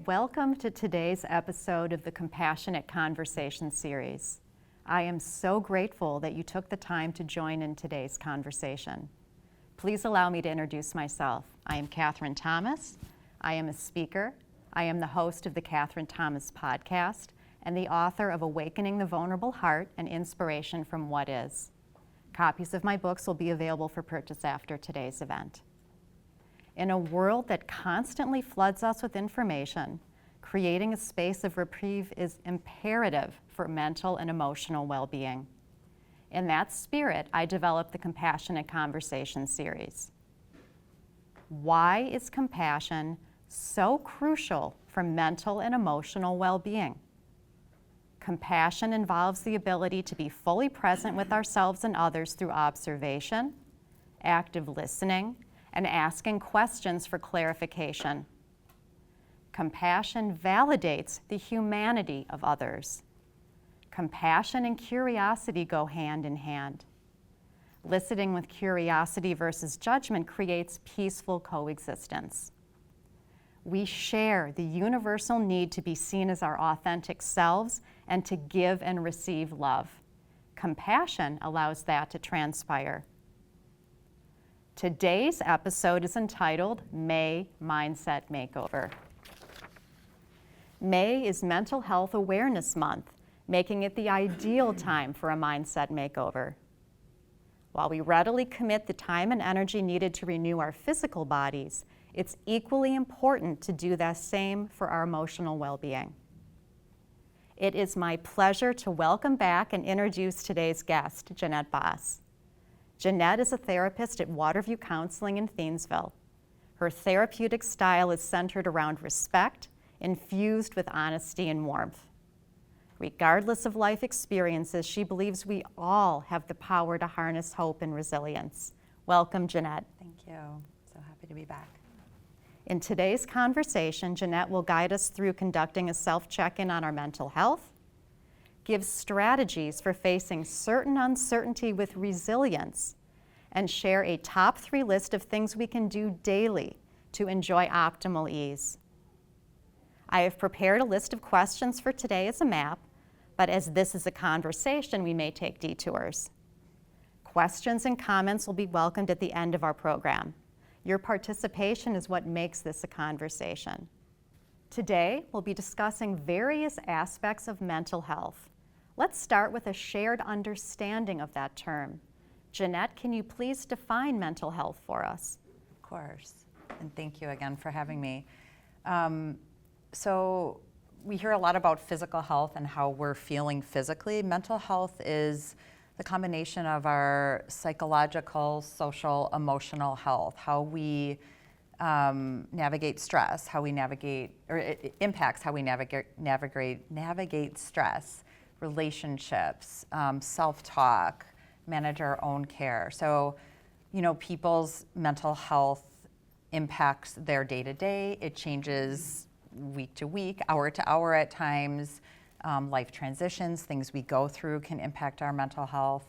Welcome to today's episode of the Compassionate Conversation series. I am so grateful that you took the time to join in today's conversation. Please allow me to introduce myself. I am Catherine Thomas. I am a speaker. I am the host of the Catherine Thomas podcast and the author of Awakening the Vulnerable Heart and Inspiration from What Is. Copies of my books will be available for purchase after today's event. In a world that constantly floods us with information, creating a space of reprieve is imperative for mental and emotional well-being. In that spirit, I developed the Compassionate Conversation series. Why is compassion so crucial for mental and emotional well-being? Compassion involves the ability to be fully present with ourselves and others through observation, active listening, and asking questions for clarification. Compassion validates the humanity of others. Compassion and curiosity go hand in hand. Listening with curiosity versus judgment creates peaceful coexistence. We share the universal need to be seen as our authentic selves and to give and receive love. Compassion allows that to transpire. Today's episode is entitled May Mindset Makeover. May is Mental Health Awareness Month, making it the ideal time for a mindset makeover. While we readily commit the time and energy needed to renew our physical bodies, it's equally important to do the same for our emotional well-being. It is my pleasure to welcome back and introduce today's guest, Jeanette Baas. Jeanette is a therapist at Waterview Counseling in Thiensville. Her therapeutic style is centered around respect, infused with honesty and warmth. Regardless of life experiences, she believes we all have the power to harness hope and resilience. Welcome, Jeanette. Thank you. So happy to be back. In today's conversation, Jeanette will guide us through conducting a self-check-in on our mental health, give strategies for facing certain uncertainty with resilience, and share a top 3 list of things we can do daily to enjoy optimal ease. I have prepared a list of questions for today as a map, but as this is a conversation, we may take detours. Questions and comments will be welcomed at the end of our program. Your participation is what makes this a conversation. Today, we'll be discussing various aspects of mental health. Let's start with a shared understanding of that term. Jeanette, can you please define mental health for us? Of course, and thank you again for having me. So we hear a lot about physical health and how we're feeling physically. Mental health is the combination of our psychological, social, emotional health, how we navigate stress, how we navigate, or it impacts how we navigate stress, relationships, self-talk, manage our own care. So, people's mental health impacts their day-to-day. It changes week to week, hour to hour at times. Life transitions, things we go through can impact our mental health.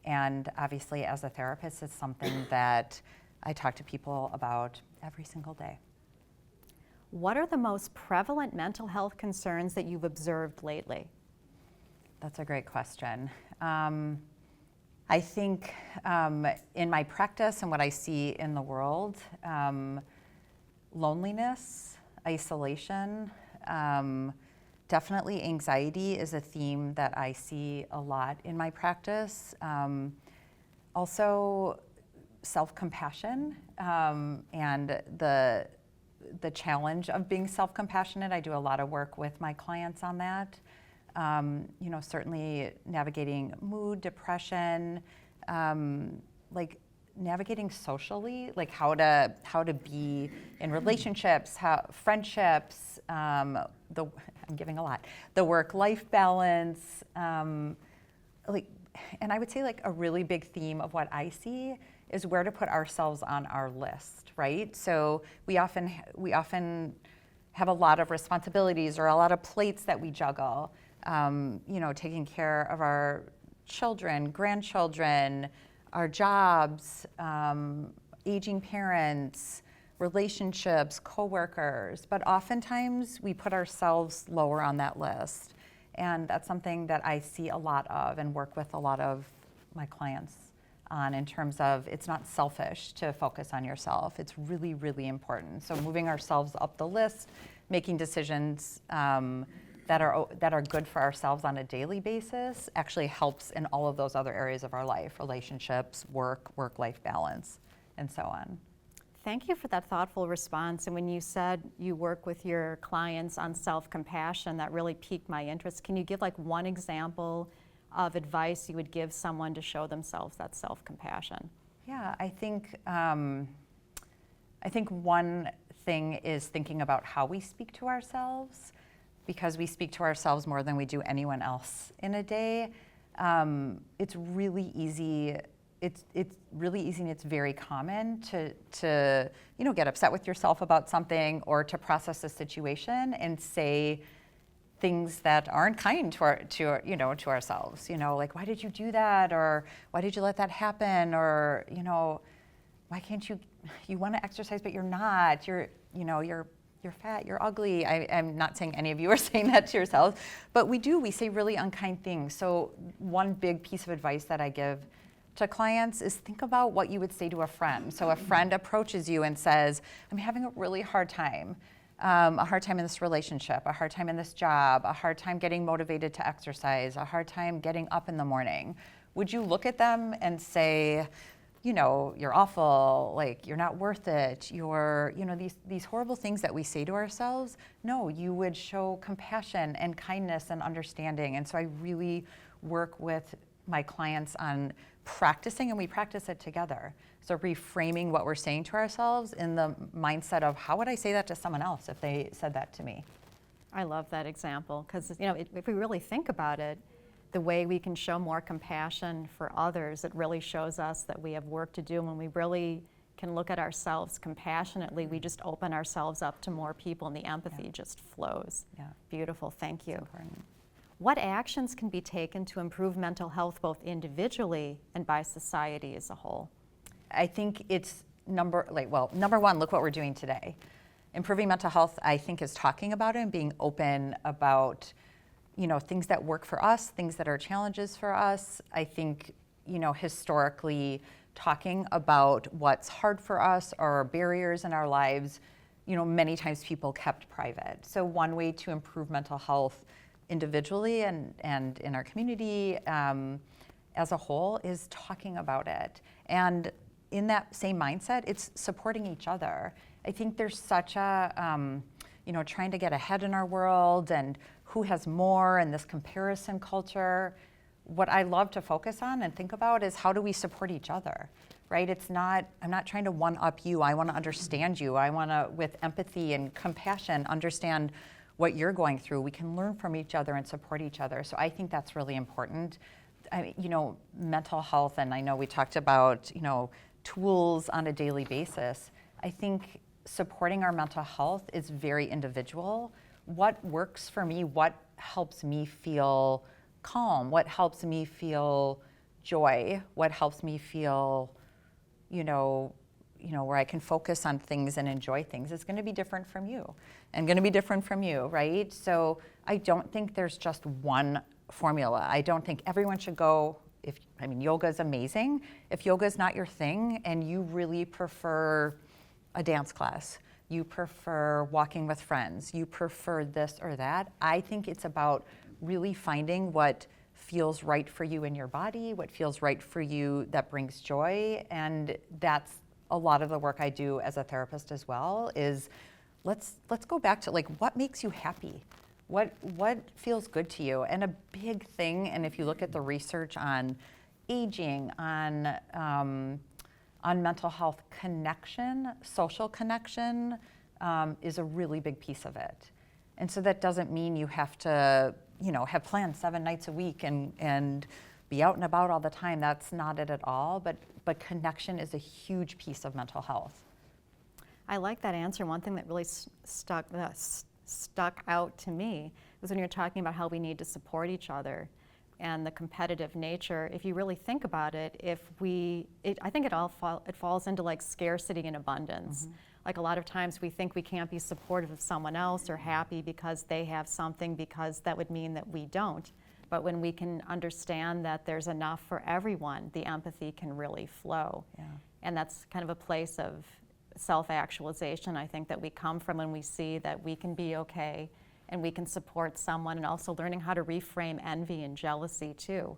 And obviously, as a therapist, it's something that I talk to people about every single day. What are the most prevalent mental health concerns that you've observed lately? That's a great question. I think in my practice and what I see in the world, loneliness, isolation, definitely anxiety is a theme that I see a lot in my practice. Also, self-compassion and the challenge of being self-compassionate. I do a lot of work with my clients on that. Certainly navigating mood, depression, navigating socially, like how to be in relationships, friendships, I'm giving a lot, the work-life balance, and I would say a really big theme of what I see is where to put ourselves on our list, right? So we often have a lot of responsibilities or a lot of plates that we juggle, taking care of our children, grandchildren, our jobs, aging parents, relationships, coworkers, but oftentimes we put ourselves lower on that list. And that's something that I see a lot of and work with a lot of my clients on, in terms of it's not selfish to focus on yourself. It's really, really important. So moving ourselves up the list, making decisions that are good for ourselves on a daily basis actually helps in all of those other areas of our life: relationships, work-life balance, and so on. Thank you for that thoughtful response. And when you said you work with your clients on self-compassion, that really piqued my interest. Can you give like one example of advice you would give someone to show themselves that self-compassion? Yeah, I think one thing is thinking about how we speak to ourselves, because we speak to ourselves more than we do anyone else in a day. It's really easy. It's really easy, and it's very common to get upset with yourself about something, or to process a situation and say things that aren't kind to ourselves. Like, why did you do that? Or why did you let that happen? Or why can't you want to exercise but you're not? You're fat, you're ugly. I'm not saying any of you are saying that to yourselves, but we say really unkind things. So one big piece of advice that I give to clients is think about what you would say to a friend. So a friend approaches you and says, I'm having a really hard time. A hard time in this relationship, a hard time in this job, a hard time getting motivated to exercise, a hard time getting up in the morning. Would you look at them and say, you're awful, like you're not worth it, you're, these horrible things that we say to ourselves? No, you would show compassion and kindness and understanding. And so I really work with my clients on practicing, and we practice it together. So reframing what we're saying to ourselves in the mindset of, how would I say that to someone else if they said that to me? I love that example, because if we really think about it, the way we can show more compassion for others, it really shows us that we have work to do. When we really can look at ourselves compassionately, we just open ourselves up to more people, and the empathy just flows. Yeah. Beautiful, thank you. It's important. What actions can be taken to improve mental health both individually and by society as a whole? I think it's number one, look what we're doing today. Improving mental health, I think, is talking about it and being open about things that work for us, things that are challenges for us. I think, historically, talking about what's hard for us or barriers in our lives, many times people kept private. So one way to improve mental health individually and in our community as a whole is talking about it. And in that same mindset, it's supporting each other. I think there's such a, trying to get ahead in our world and who has more, and this comparison culture. What I love to focus on and think about is, how do we support each other, right? I'm not trying to one-up you. I want to understand you. I want to, with empathy and compassion, understand what you're going through. We can learn from each other and support each other. So I think that's really important. Mental health, and I know we talked about, tools on a daily basis. I think supporting our mental health is very individual. What works for me? What helps me feel calm? What helps me feel joy? What helps me feel, where I can focus on things and enjoy things is going to be different from you, and going to be different from you, right? So I don't think there's just one formula. I don't think everyone should go. Yoga is amazing. If yoga is not your thing and you really prefer a dance class, you prefer walking with friends, you prefer this or that, I think it's about really finding what feels right for you in your body, what feels right for you that brings joy. And that's a lot of the work I do as a therapist as well, is let's go back to, like, what makes you happy? What feels good to you? And a big thing, and if you look at the research on aging, on mental health, connection, social connection, is a really big piece of it. And so that doesn't mean you have to, have plans 7 nights a week and be out and about all the time. That's not it at all. But connection is a huge piece of mental health. I like that answer. One thing that really stuck out to me was when you're talking about how we need to support each other and the competitive nature. If you really think about it, I think it falls into like scarcity and abundance. Mm-hmm. Like a lot of times we think we can't be supportive of someone else or happy because they have something, because that would mean that we don't. But when we can understand that there's enough for everyone, the empathy can really flow. Yeah. And that's kind of a place of self-actualization, I think, that we come from when we see that we can be okay and we can support someone, and also learning how to reframe envy and jealousy too.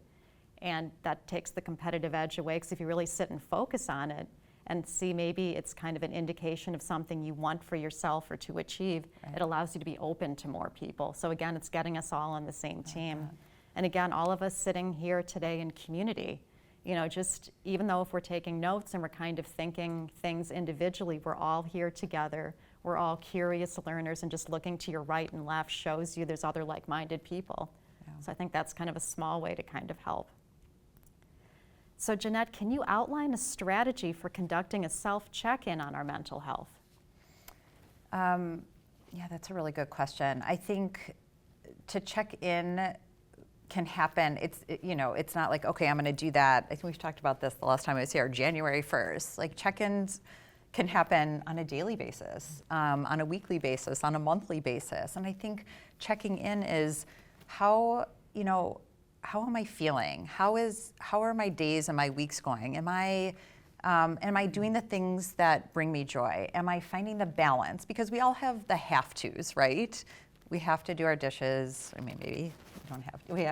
And that takes the competitive edge away, because if you really sit and focus on it and see maybe it's kind of an indication of something you want for yourself or to achieve, Right. it allows you to be open to more people. So again, it's getting us all on the same team. And again, all of us sitting here today in community, you know, just even though if we're taking notes and we're kind of thinking things individually, we're all here together. We're all curious learners, and just looking to your right and left shows you there's other like-minded people. Yeah. So I think that's kind of a small way to kind of help. So Jeanette, can you outline a strategy for conducting a self-check-in on our mental health? Yeah, that's a really good question. I think to check in can happen. It's not like, okay, I'm going to do that. I think we've talked about this the last time I was here, January 1st. Like, check-ins can happen on a daily basis, on a weekly basis, on a monthly basis. And I think checking in is how am I feeling? How are my days and my weeks going? Am I doing the things that bring me joy? Am I finding the balance? Because we all have the have-tos, right? We have to do our dishes. I mean, maybe we don't have to. We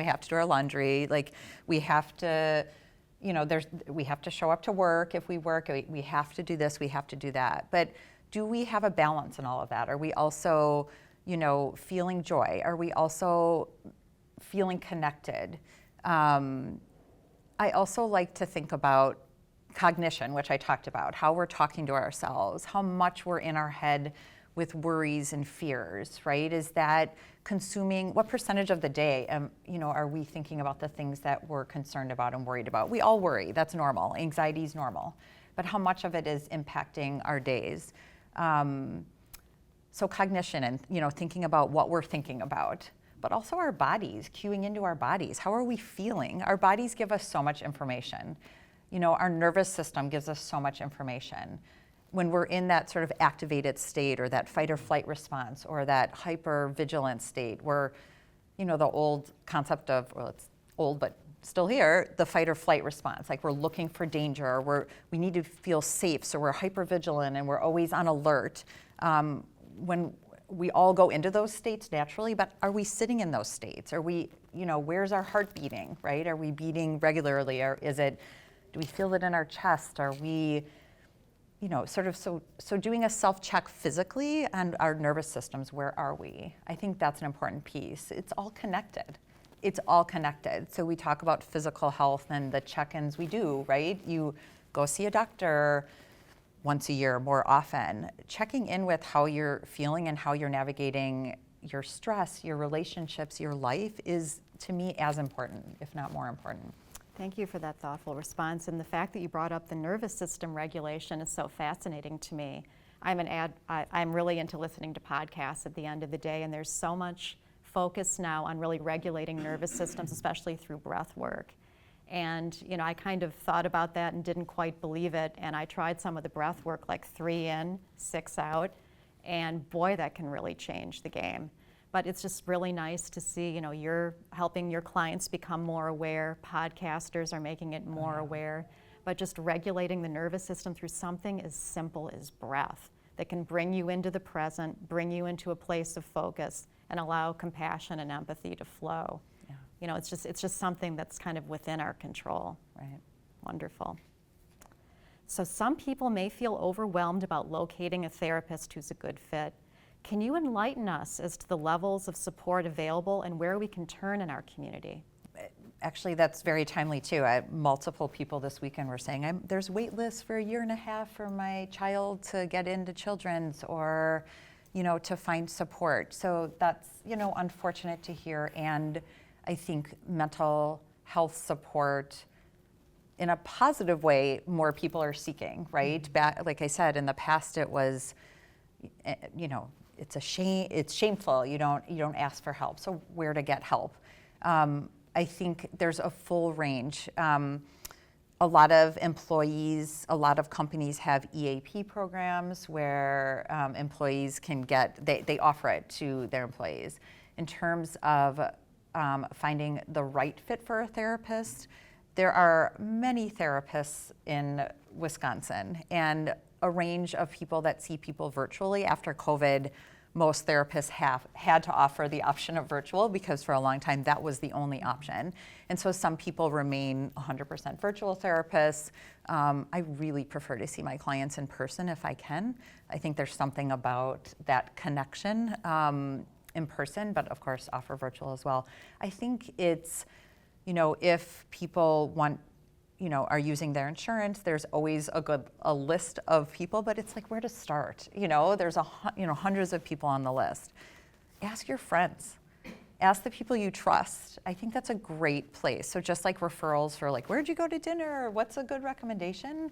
have to do our laundry. Like, we have to, we have to show up to work if we work. We have to do this. We have to do that. But do we have a balance in all of that? Are we also, feeling joy? Are we also feeling connected? I also like to think about cognition, which I talked about, how we're talking to ourselves, how much we're in our head with worries and fears, right? Is that consuming, what percentage of the day, are we thinking about the things that we're concerned about and worried about? We all worry, that's normal, anxiety is normal, but how much of it is impacting our days? So cognition and, thinking about what we're thinking about, but also our bodies, cueing into our bodies. How are we feeling? Our bodies give us so much information. Our nervous system gives us so much information. When we're in that sort of activated state, or that fight or flight response, or that hyper-vigilant state, where, the old concept of, well, it's old but still here, the fight or flight response, like we're looking for danger, or we need to feel safe, so we're hyper-vigilant and we're always on alert. When we all go into those states naturally, but are we sitting in those states? Are we, where's our heart beating, right? Are we beating regularly, or do we feel it in our chest? Are we, so doing a self-check physically and our nervous systems, where are we? I think that's an important piece. It's all connected. It's all connected. So we talk about physical health and the check-ins we do, right? You go see a doctor once a year, more often. Checking in with how you're feeling and how you're navigating your stress, your relationships, your life is, to me, as important, if not more important. Thank you for that thoughtful response. And the fact that you brought up the nervous system regulation is so fascinating to me. I'm really into listening to podcasts at the end of the day, and there's so much focus now on really regulating nervous systems, especially through breath work. And I kind of thought about that and didn't quite believe it. And I tried some of the breath work, like 3 in, 6 out, and boy, that can really change the game. But it's just really nice to see, you're helping your clients become more aware. Podcasters are making it more aware. But just regulating the nervous system through something as simple as breath that can bring you into the present, bring you into a place of focus, and allow compassion and empathy to flow. Yeah. It's just something that's kind of within our control. Right. Wonderful. So some people may feel overwhelmed about locating a therapist who's a good fit. Can you enlighten us as to the levels of support available and where we can turn in our community? Actually, that's very timely too. Multiple people this weekend were saying, there's wait lists for 1.5 years for my child to get into children's, or, to find support. So that's, unfortunate to hear. And I think mental health support, in a positive way, more people are seeking, right? Like I said, in the past it was, it's a shame. It's shameful. You don't ask for help. So where to get help? I think there's a full range. A a lot of employees, a lot of companies have EAP programs where employees can they offer it to their employees. In terms of finding the right fit for a therapist, there are many therapists in Wisconsin and a range of people that see people virtually. After COVID, most therapists have had to offer the option of virtual because for a long time that was the only option. And so some people remain 100% virtual therapists. I really prefer to see my clients in person if I can. I think there's something about that connection in person, but of course offer virtual as well. I think it's, if people want, are using their insurance, there's always a list of people, but it's like where to start. There's hundreds of people on the list. Ask your friends. Ask the people you trust. I think that's a great place. So just like referrals for like, where'd you go to dinner? What's a good recommendation?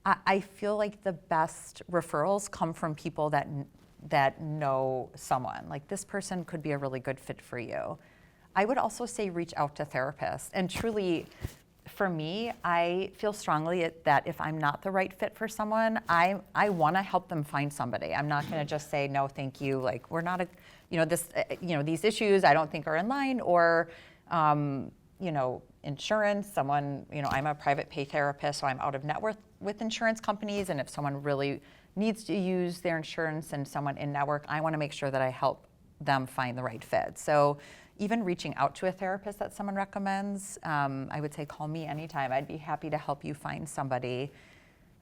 I feel like the best referrals come from people that know someone. Like this person could be a really good fit for you. I would also say reach out to therapists. And truly, for me, I feel strongly that if I'm not the right fit for someone, I want to help them find somebody. I'm not going to just say, no, thank you. Like we're not these issues I don't think are in line, or, insurance, someone, I'm a private pay therapist, so I'm out of network with insurance companies. And if someone really needs to use their insurance and someone in network, I want to make sure that I help them find the right fit. So even reaching out to a therapist that someone recommends, I would say call me anytime. I'd be happy to help you find somebody.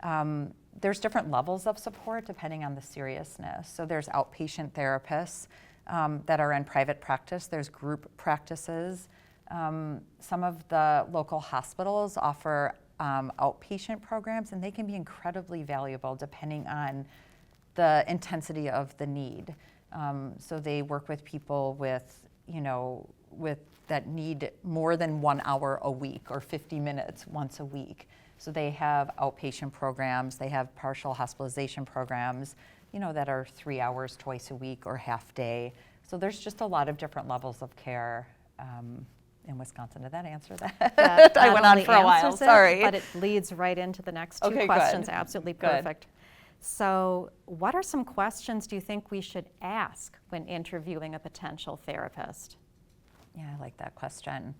There's different levels of support depending on the seriousness. So there's outpatient therapists that are in private practice. There's group practices. Some of the local hospitals offer outpatient programs, and they can be incredibly valuable depending on the intensity of the need. So they work with people with that need more than 1 hour a week or 50 minutes once a week. So they have outpatient programs, they have partial hospitalization programs, that are 3 hours twice a week or half day. So there's just a lot of different levels of care in Wisconsin. Did that answer that? I went on for a while, sorry. But it leads right into the next two questions. Good. Absolutely perfect. Good. So what are some questions do you think we should ask when interviewing a potential therapist? Yeah, I like that question.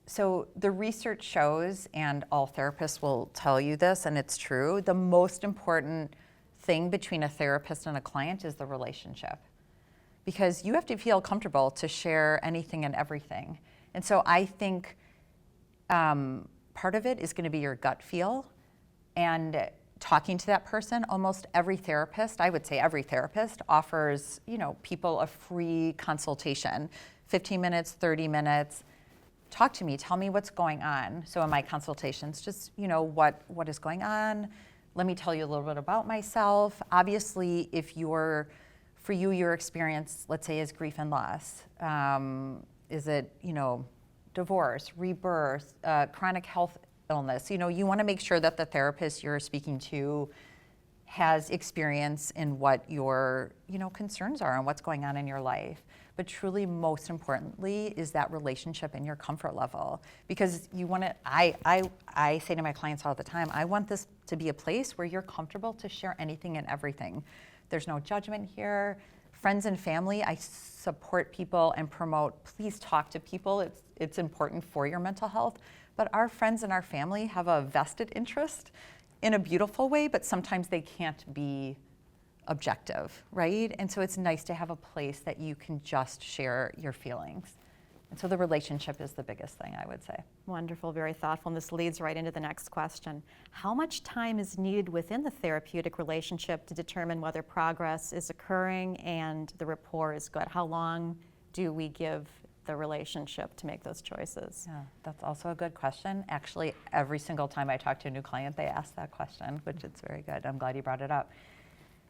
So the research shows, and all therapists will tell you this, and it's true, the most important thing between a therapist and a client is the relationship. Because you have to feel comfortable to share anything and everything. And so I think part of it is going to be your gut feel. And talking to that person, almost every therapist, I would say every therapist, offers people a free consultation, 15 minutes, 30 minutes. Talk to me, tell me what's going on. So in my consultations, just what is going on. Let me tell you a little bit about myself. Obviously, for you, your experience, let's say, is grief and loss. Is it divorce, rebirth, chronic health illness? You want to make sure that the therapist you're speaking to has experience in what your concerns are and what's going on in your life. But truly, most importantly, is that relationship and your comfort level. Because you want to, I say to my clients all the time, I want this to be a place where you're comfortable to share anything and everything. There's no judgment here. Friends and family, I support people and promote, please talk to people. It's important for your mental health. But our friends and our family have a vested interest in a beautiful way, but sometimes they can't be objective, right? And so it's nice to have a place that you can just share your feelings. And so the relationship is the biggest thing, I would say. Wonderful, very thoughtful. And this leads right into the next question. How much time is needed within the therapeutic relationship to determine whether progress is occurring and the rapport is good? How long do we give the relationship to make those choices? Yeah, that's also a good question. Actually, every single time I talk to a new client, they ask that question, which is very good. I'm glad you brought it up.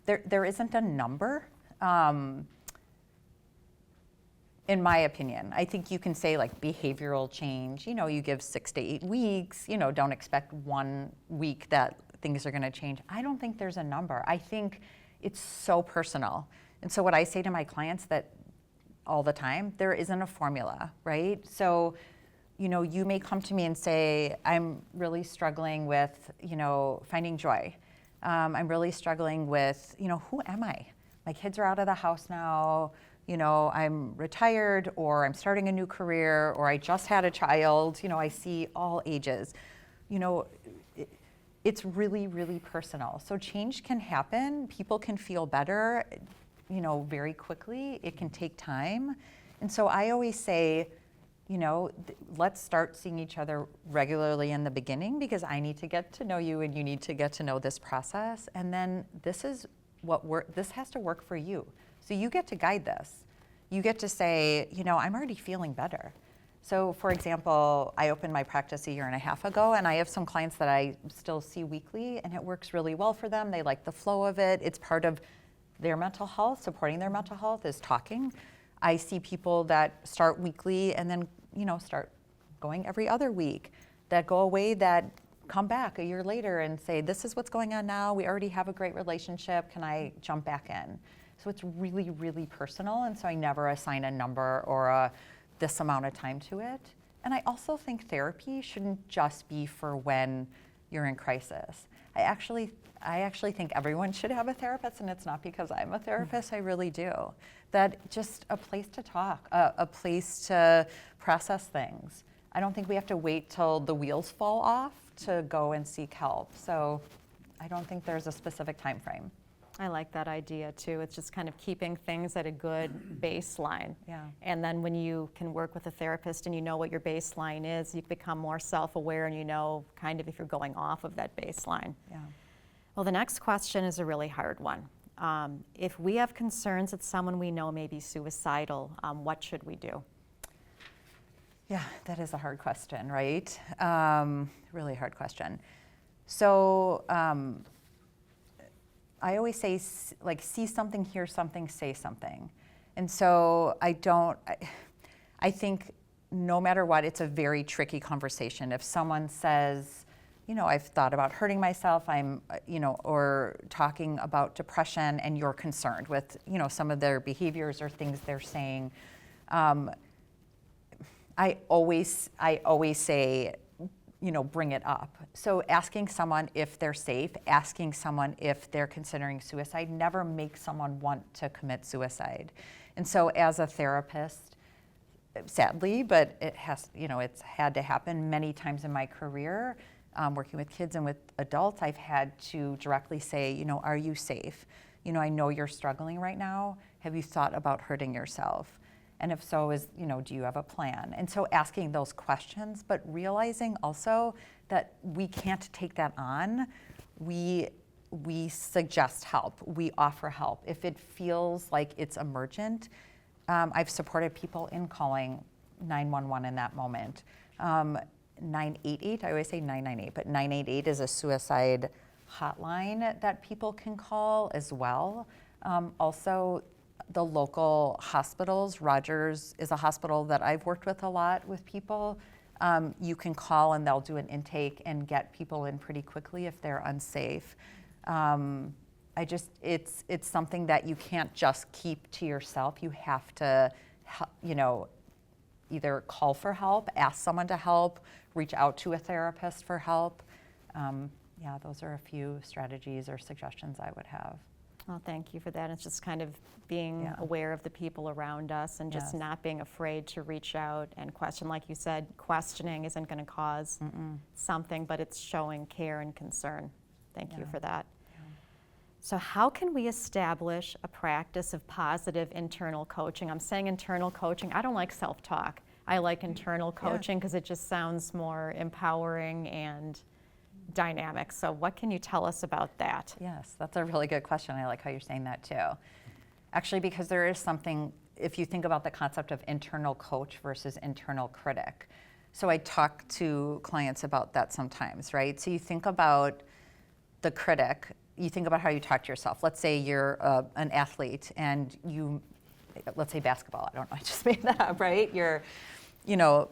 There isn't a number, in my opinion. I think you can say like behavioral change, you give 6 to 8 weeks, don't expect 1 week that things are gonna change. I don't think there's a number. I think it's so personal. And so what I say to my clients that all the time, there isn't a formula, right? So you may come to me and say, I'm really struggling with, finding joy. I'm really struggling with, who am I? My kids are out of the house now. I'm retired, or I'm starting a new career, or I just had a child. I see all ages. It's really, really personal. So change can happen. People can feel better, very quickly. It can take time. And so I always say, let's start seeing each other regularly in the beginning, because I need to get to know you and you need to get to know this process. And then this has to work for you. So you get to guide this. You get to say, I'm already feeling better. So for example, I opened my practice 1.5 years ago, and I have some clients that I still see weekly, and it works really well for them. They like the flow of it. It's part of their mental health. Supporting their mental health is talking. I see people that start weekly and then, start going every other week, that go away, that come back 1 year later and say, this is what's going on now. We already have a great relationship. Can I jump back in? So it's really, really personal. And so I never assign a number or this amount of time to it. And I also think therapy shouldn't just be for when you're in crisis. I actually think everyone should have a therapist, and it's not because I'm a therapist, I really do. That just a place to talk, a place to process things. I don't think we have to wait till the wheels fall off to go and seek help. So I don't think there's a specific time frame. I like that idea too. It's just kind of keeping things at a good baseline. Yeah. And then when you can work with a therapist and you know what your baseline is, you become more self-aware and you know kind of if you're going off of that baseline. Yeah. Well, the next question is a really hard one. If we have concerns that someone we know may be suicidal, what should we do? Yeah, that is a hard question, right? Really hard question. So I always say, see something, hear something, say something. And so I think no matter what, it's a very tricky conversation. If someone says, I've thought about hurting myself, or talking about depression, and you're concerned with, some of their behaviors or things they're saying, I always say, bring it up. So asking someone if they're safe, asking someone if they're considering suicide never makes someone want to commit suicide. And so as a therapist, sadly, but it's had to happen many times in my career, working with kids and with adults, I've had to directly say, are you safe? I know you're struggling right now. Have you thought about hurting yourself? And if so, do you have a plan? And so asking those questions, but realizing also that we can't take that on. We suggest help. We offer help. If it feels like it's emergent, I've supported people in calling 911 in that moment. 988, I always say 998, but 988 is a suicide hotline that people can call as well. Also, the local hospitals, Rogers is a hospital that I've worked with a lot with people. You can call and they'll do an intake and get people in pretty quickly if they're unsafe. It's something that you can't just keep to yourself. You have to, either call for help, ask someone to help, reach out to a therapist for help. Those are a few strategies or suggestions I would have. Well, thank you for that. It's just kind of being aware of the people around us and just not being afraid to reach out and question. Like you said, questioning isn't going to cause something, but it's showing care and concern. Thank you for that. Yeah. So how can we establish a practice of positive internal coaching? I'm saying internal coaching. I don't like self-talk. I like internal coaching because it just sounds more empowering and dynamic. So what can you tell us about that? Yes, that's a really good question. I like how you're saying that too. Actually, because there is something, if you think about the concept of internal coach versus internal critic. So I talk to clients about that sometimes, right? So you think about the critic, you think about how you talk to yourself. Let's say you're an athlete and let's say basketball, I don't know, I just made that up, right? You're,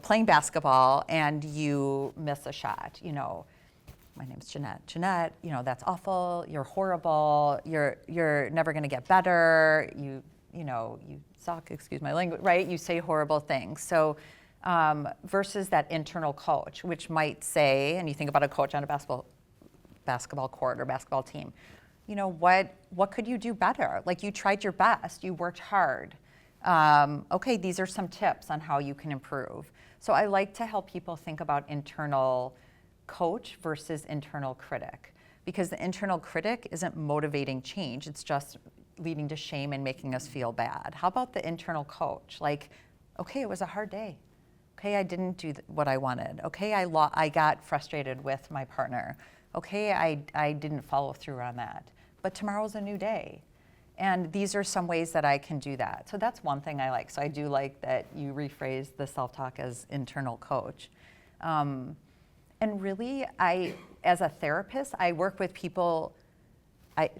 playing basketball and you miss a shot, my name's Jeanette. Jeanette, that's awful. You're horrible. You're never going to get better. You suck. Excuse my language. Right? You say horrible things. So, versus that internal coach, which might say, and you think about a coach on a basketball court or basketball team, you know, what could you do better? Like, you tried your best, you worked hard. Okay, these are some tips on how you can improve. So I like to help people think about internal coach versus internal critic, because the internal critic isn't motivating change, it's just leading to shame and making us feel bad. How about the internal coach? Like, okay, it was a hard day. Okay, I didn't do what I wanted. Okay, I got frustrated with my partner. Okay, I didn't follow through on that. But tomorrow's a new day. And these are some ways that I can do that. So that's one thing I like. So I do like that you rephrase the self-talk as internal coach. And really, as a therapist, I work with people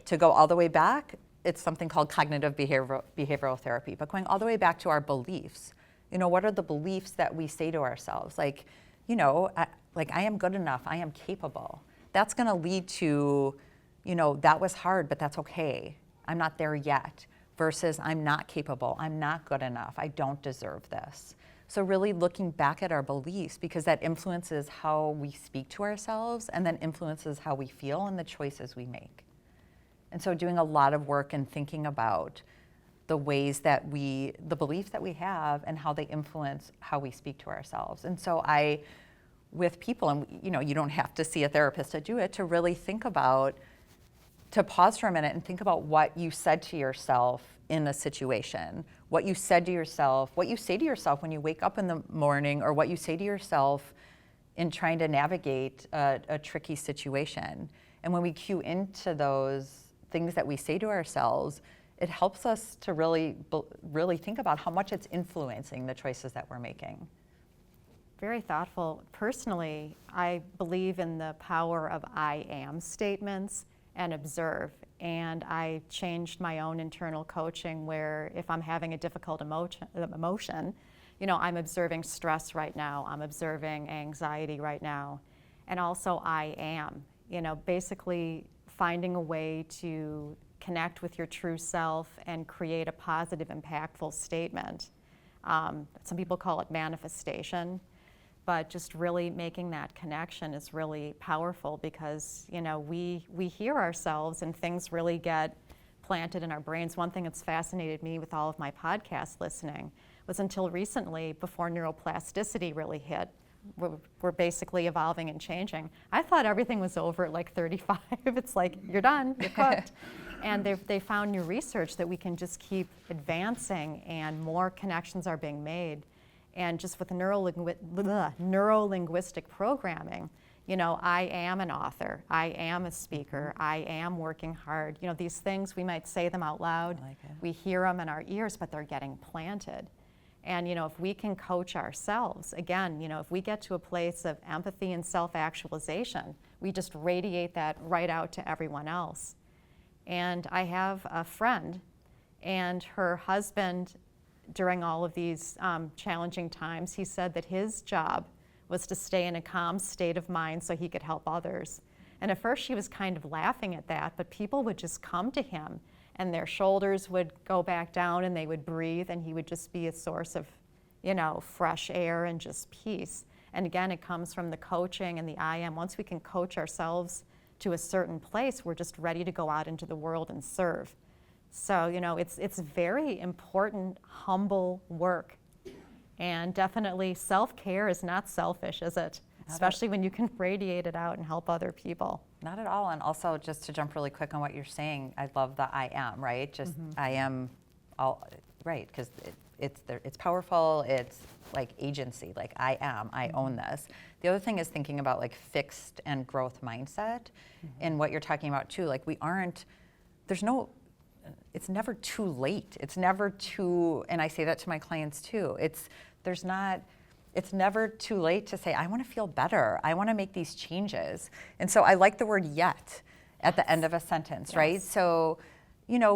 to go all the way back. It's something called cognitive behavioral therapy, but going all the way back to our beliefs. You know, what are the beliefs that we say to ourselves? Like, you know, I am good enough, I am capable. That's gonna lead to, you know, that was hard, but that's okay. I'm not there yet. Versus I'm not capable, I'm not good enough, I don't deserve this. So really looking back at our beliefs, because that influences how we speak to ourselves and then influences how we feel and the choices we make. And so doing a lot of work and thinking about the ways that the beliefs that we have and how they influence how we speak to ourselves. And so with people, and you know, you don't have to see a therapist to do it, to really think about, to pause for a minute and think about what you said to yourself in a situation, what you said to yourself, what you say to yourself when you wake up in the morning, or what you say to yourself in trying to navigate a tricky situation. And when we cue into those things that we say to ourselves, it helps us to really think about how much it's influencing the choices that we're making. Very thoughtful. Personally, I believe in the power of I am statements and observe. And I changed my own internal coaching where if I'm having a difficult emotion, you know, I'm observing stress right now, I'm observing anxiety right now. And also I am, you know, basically finding a way to connect with your true self and create a positive, impactful statement. Some people call it manifestation, but just really making that connection is really powerful because, you know, we hear ourselves and things really get planted in our brains. One thing that's fascinated me with all of my podcast listening was until recently, before neuroplasticity really hit, we're basically evolving and changing. I thought everything was over at like 35. It's like, you're done, you're cooked. And they found new research that we can just keep advancing and more connections are being made. And just with neuro-linguistic programming, you know, I am an author, I am a speaker, I am working hard. You know, these things, we might say them out loud, we hear them in our ears, but they're getting planted. And, you know, if we can coach ourselves, again, you know, if we get to a place of empathy and self-actualization, we just radiate that right out to everyone else. And I have a friend, and her husband, during all of these challenging times, he said that his job was to stay in a calm state of mind so he could help others. And at first she was kind of laughing at that, but people would just come to him and their shoulders would go back down and they would breathe and he would just be a source of, you know, fresh air and just peace. And again, it comes from the coaching and the I am. Once we can coach ourselves to a certain place, we're just ready to go out into the world and serve. So, you know, it's very important, humble work. And definitely self-care is not selfish, is it? Especially when you can radiate it out and help other people. Not at all. And also, just to jump really quick on what you're saying, I love the I am, right? Just I am all, right, because it's powerful, it's like agency, like I am, I own this. The other thing is thinking about like fixed and growth mindset and what you're talking about too, like it's never too late. It's never too, and I say that to my clients too, it's never too late to say, I want to feel better. I want to make these changes. And so I like the word yet at the end of a sentence, right? So, you know,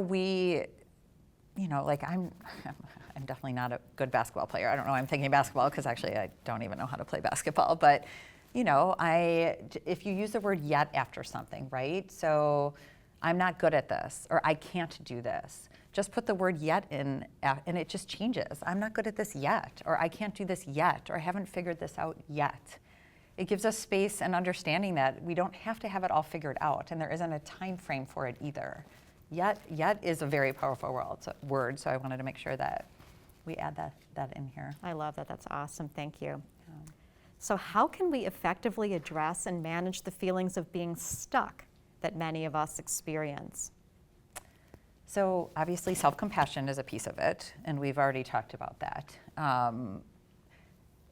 like I'm definitely not a good basketball player. I don't know why I'm thinking basketball because actually I don't even know how to play basketball. But, you know, if you use the word yet after something, right? So I'm not good at this, or I can't do this. Just put the word yet in, and it just changes. I'm not good at this yet, or I can't do this yet, or I haven't figured this out yet. It gives us space and understanding that we don't have to have it all figured out, and there isn't a time frame for it either. Yet is a very powerful word, so I wanted to make sure that we add that in here. I love that. That's awesome. Thank you. So how can we effectively address and manage the feelings of being stuck that many of us experience? So obviously self-compassion is a piece of it, and we've already talked about that.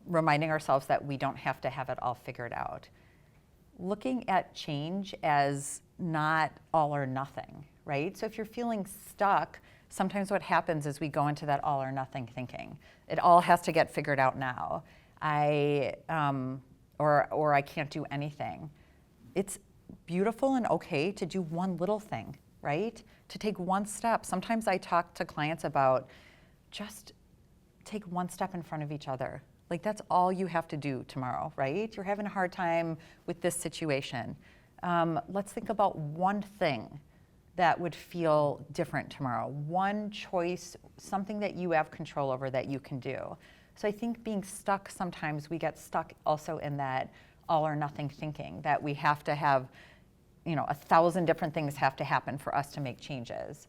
Reminding ourselves that we don't have to have it all figured out. Looking at change as not all or nothing, right? So if you're feeling stuck, sometimes what happens is we go into that all or nothing thinking. It all has to get figured out now. Or I can't do anything. It's beautiful and okay to do one little thing, right? To take one step. Sometimes I talk to clients about just take one step in front of each other. Like that's all you have to do tomorrow, right? You're having a hard time with this situation. Let's think about one thing that would feel different tomorrow. One choice, something that you have control over that you can do. So I think being stuck, sometimes we get stuck also in that all or nothing thinking, that we have to have, 1,000 different things have to happen for us to make changes.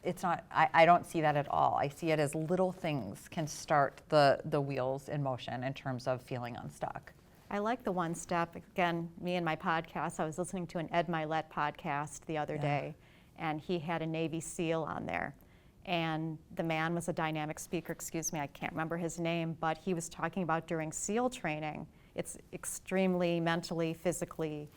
It's not, I don't see that at all. I see it as little things can start the wheels in motion in terms of feeling unstuck. I like the one step. Again, me and my podcast, I was listening to an Ed Milet podcast the other day, and he had a Navy SEAL on there. And the man was a dynamic speaker, I can't remember his name, but he was talking about during SEAL training, it's extremely mentally, physically,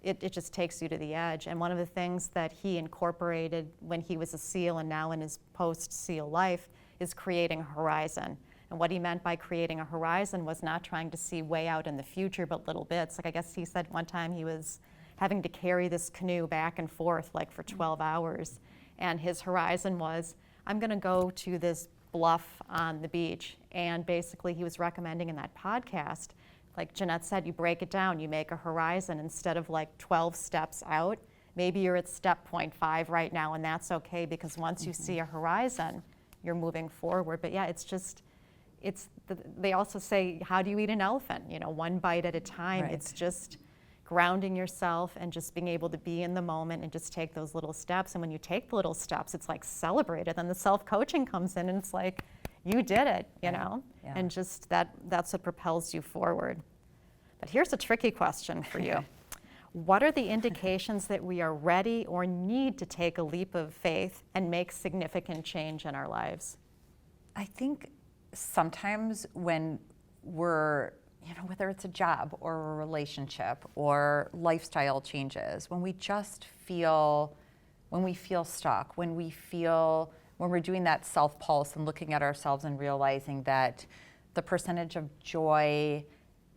it just takes you to the edge. And one of the things that he incorporated when he was a SEAL and now in his post-SEAL life is creating a horizon. And what he meant by creating a horizon was not trying to see way out in the future, but little bits. Like I guess he said one time he was having to carry this canoe back and forth like for 12 hours. And his horizon was, I'm gonna go to this bluff on the beach. And basically he was recommending in that podcast, like Jeanette said, you break it down, you make a horizon instead of like 12 steps out. Maybe you're at step 0.5 right now, and that's okay because once you see a horizon, you're moving forward. But yeah, they also say, how do you eat an elephant? One bite at a time. Right. It's just grounding yourself and just being able to be in the moment and just take those little steps. And when you take the little steps, it's like celebrated. Then the self-coaching comes in and it's like, you did it, Yeah. And just that's what propels you forward. But here's a tricky question for you. What are the indications that we are ready or need to take a leap of faith and make significant change in our lives? I think sometimes when we're, whether it's a job or a relationship or lifestyle changes, when we feel stuck, when we're doing that self-pulse and looking at ourselves and realizing that the percentage of joy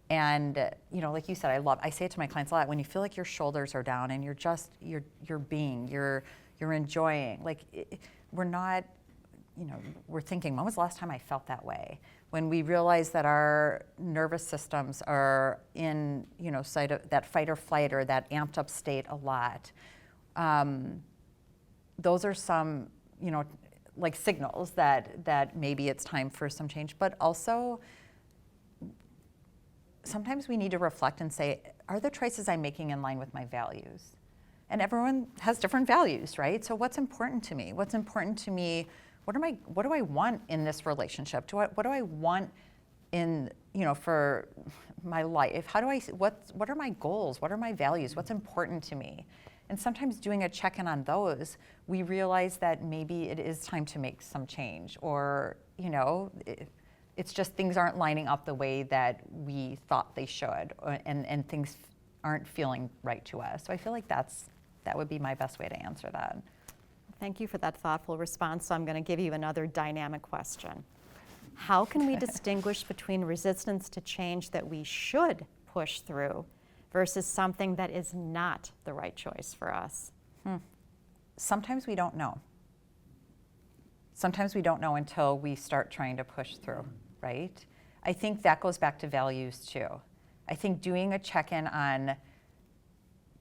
and, like you said, I say it to my clients a lot, when you feel like your shoulders are down and you're enjoying, we're not, we're thinking, when was the last time I felt that way? When we realize that our nervous systems are in, that fight or flight or that amped up state a lot, those are some, signals that maybe it's time for some change. But also, sometimes we need to reflect and say, are the choices I'm making in line with my values? And everyone has different values, right? So what's important to me? What's important to me? What do I want in this relationship? What do I want in, for my life? What are my goals? What are my values? What's important to me? And sometimes doing a check-in on those, we realize that maybe it is time to make some change, or, it's just things aren't lining up the way that we thought they should, and things aren't feeling right to us. So I feel like that would be my best way to answer that. Thank you for that thoughtful response. So I'm going to give you another dynamic question. How can we distinguish between resistance to change that we should push through versus something that is not the right choice for us? Sometimes we don't know. Sometimes we don't know until we start trying to push through, right? I think that goes back to values too. I think doing a check-in on,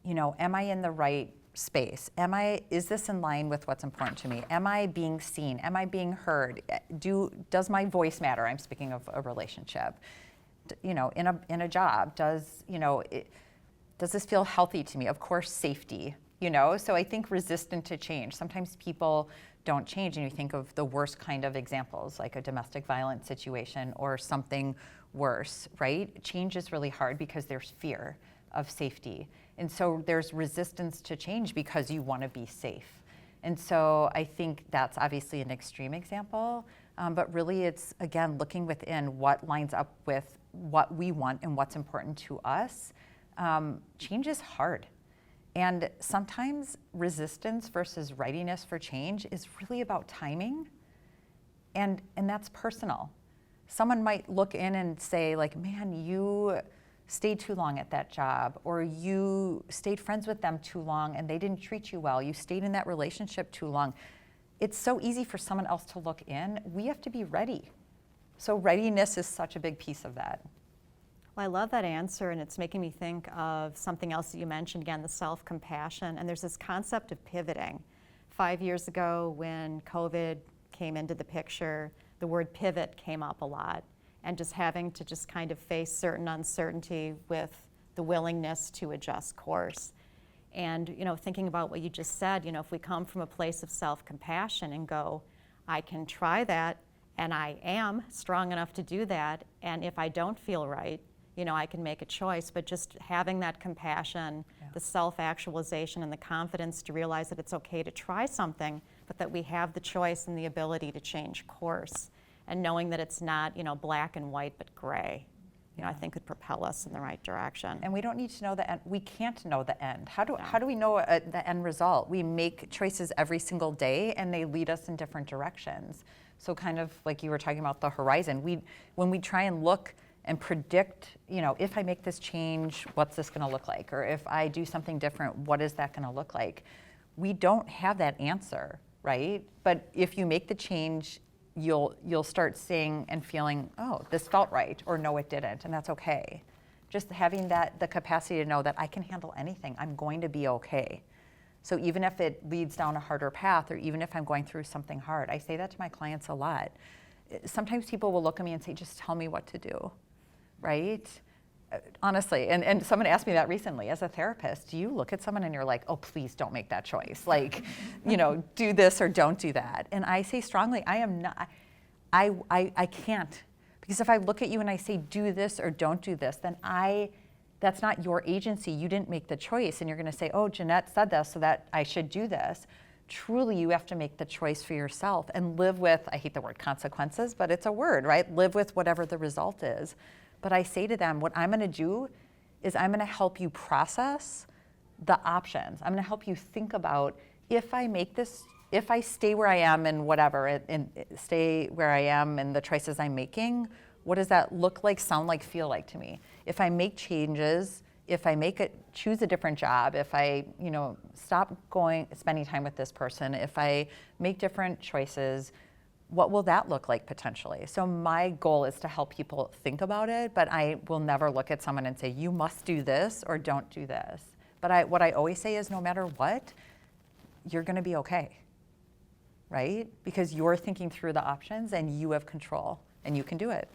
am I in the right space? Is this in line with what's important to me? Am I being seen? Am I being heard? Does my voice matter? I'm speaking of a relationship. In a job, does this feel healthy to me? Of course, safety, So I think resistant to change. Sometimes people don't change, and you think of the worst kind of examples, like a domestic violence situation or something worse, right? Change is really hard because there's fear of safety. And so there's resistance to change because you want to be safe. And so I think that's obviously an extreme example, but really it's, again, looking within what lines up with what we want and what's important to us. Change is hard. And sometimes resistance versus readiness for change is really about timing, and that's personal. Someone might look in and say, like, man, you stayed too long at that job, or you stayed friends with them too long and they didn't treat you well. You stayed in that relationship too long. It's so easy for someone else to look in. We have to be ready. So readiness is such a big piece of that. Well, I love that answer, and it's making me think of something else that you mentioned, again, the self-compassion. And there's this concept of pivoting. 5 years ago, when COVID came into the picture, the word pivot came up a lot, and just having to just kind of face certain uncertainty with the willingness to adjust course. And thinking about what you just said, if we come from a place of self-compassion and go, I can try that, and I am strong enough to do that, and if I don't feel right, I can make a choice. But just having that compassion, the self-actualization, and the confidence to realize that it's okay to try something, but that we have the choice and the ability to change course, and knowing that it's not black and white but gray, I think could propel us in the right direction. And we don't need to know the end. We can't know the end. How do we know the end result? We make choices every single day, and they lead us in different directions. So kind of like you were talking about the horizon, when we try and look and predict, if I make this change, what's this going to look like? Or if I do something different, what is that going to look like? We don't have that answer, right? But if you make the change, you'll start seeing and feeling, oh, this felt right, or no, it didn't, and that's okay. Just having the capacity to know that I can handle anything, I'm going to be okay. So even if it leads down a harder path, or even if I'm going through something hard, I say that to my clients a lot. Sometimes people will look at me and say, just tell me what to do, right? Honestly, and someone asked me that recently as a therapist. Do you look at someone and you're like, oh, please don't make that choice. Like, do this or don't do that. And I say strongly, I am not, I can't. Because if I look at you and I say, do this or don't do this, then that's not your agency. You didn't make the choice. And you're going to say, oh, Jeanette said this, so that I should do this. Truly, you have to make the choice for yourself and live with, I hate the word consequences, but it's a word, right? Live with whatever the result is. But I say to them, what I'm going to do is I'm going to help you process the options. I'm going to help you think about, if I make this, if I stay where I am and whatever, and stay where I am and the choices I'm making, what does that look like, sound like, feel like to me? If I make changes, if I choose a different job, if I stop spending time with this person, if I make different choices, what will that look like potentially? So my goal is to help people think about it, but I will never look at someone and say, you must do this or don't do this. But what I always say is, no matter what, you're going to be okay, right? Because you're thinking through the options and you have control and you can do it.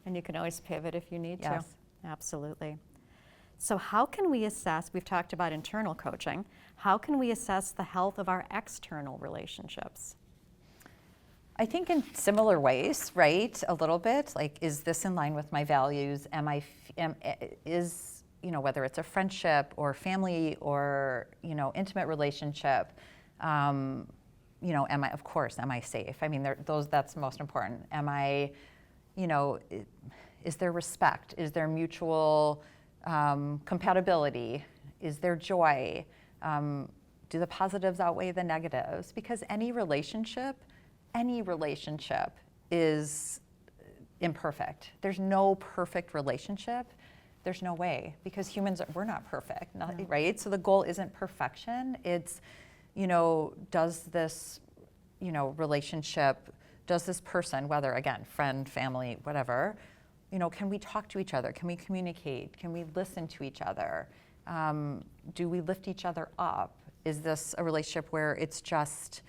And you can always pivot if you need yes. to. Absolutely. So how can we assess, we've talked about internal coaching, how can we assess the health of our external relationships? I think in similar ways, right? A little bit, like, is this in line with my values? Whether it's a friendship or family or, intimate relationship, am I safe? I mean, that's most important. Is there respect? Is there mutual compatibility? Is there joy? Do the positives outweigh the negatives? Because any relationship is imperfect. There's no perfect relationship. There's no way, because humans, we're not perfect, right? So the goal isn't perfection. It's, does this, relationship, does this person, whether, again, friend, family, whatever, can we talk to each other? Can we communicate? Can we listen to each other? Do we lift each other up? Is this a relationship where it's just,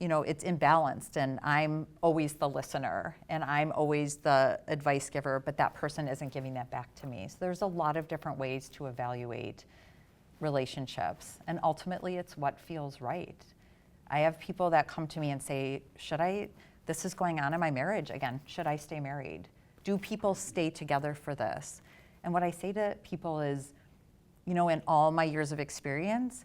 it's imbalanced and I'm always the listener and I'm always the advice giver, but that person isn't giving that back to me? So there's a lot of different ways to evaluate relationships, and ultimately it's what feels right. I have people that come to me and say, this is going on in my marriage again, should I stay married? Do people stay together for this? And what I say to people is, in all my years of experience,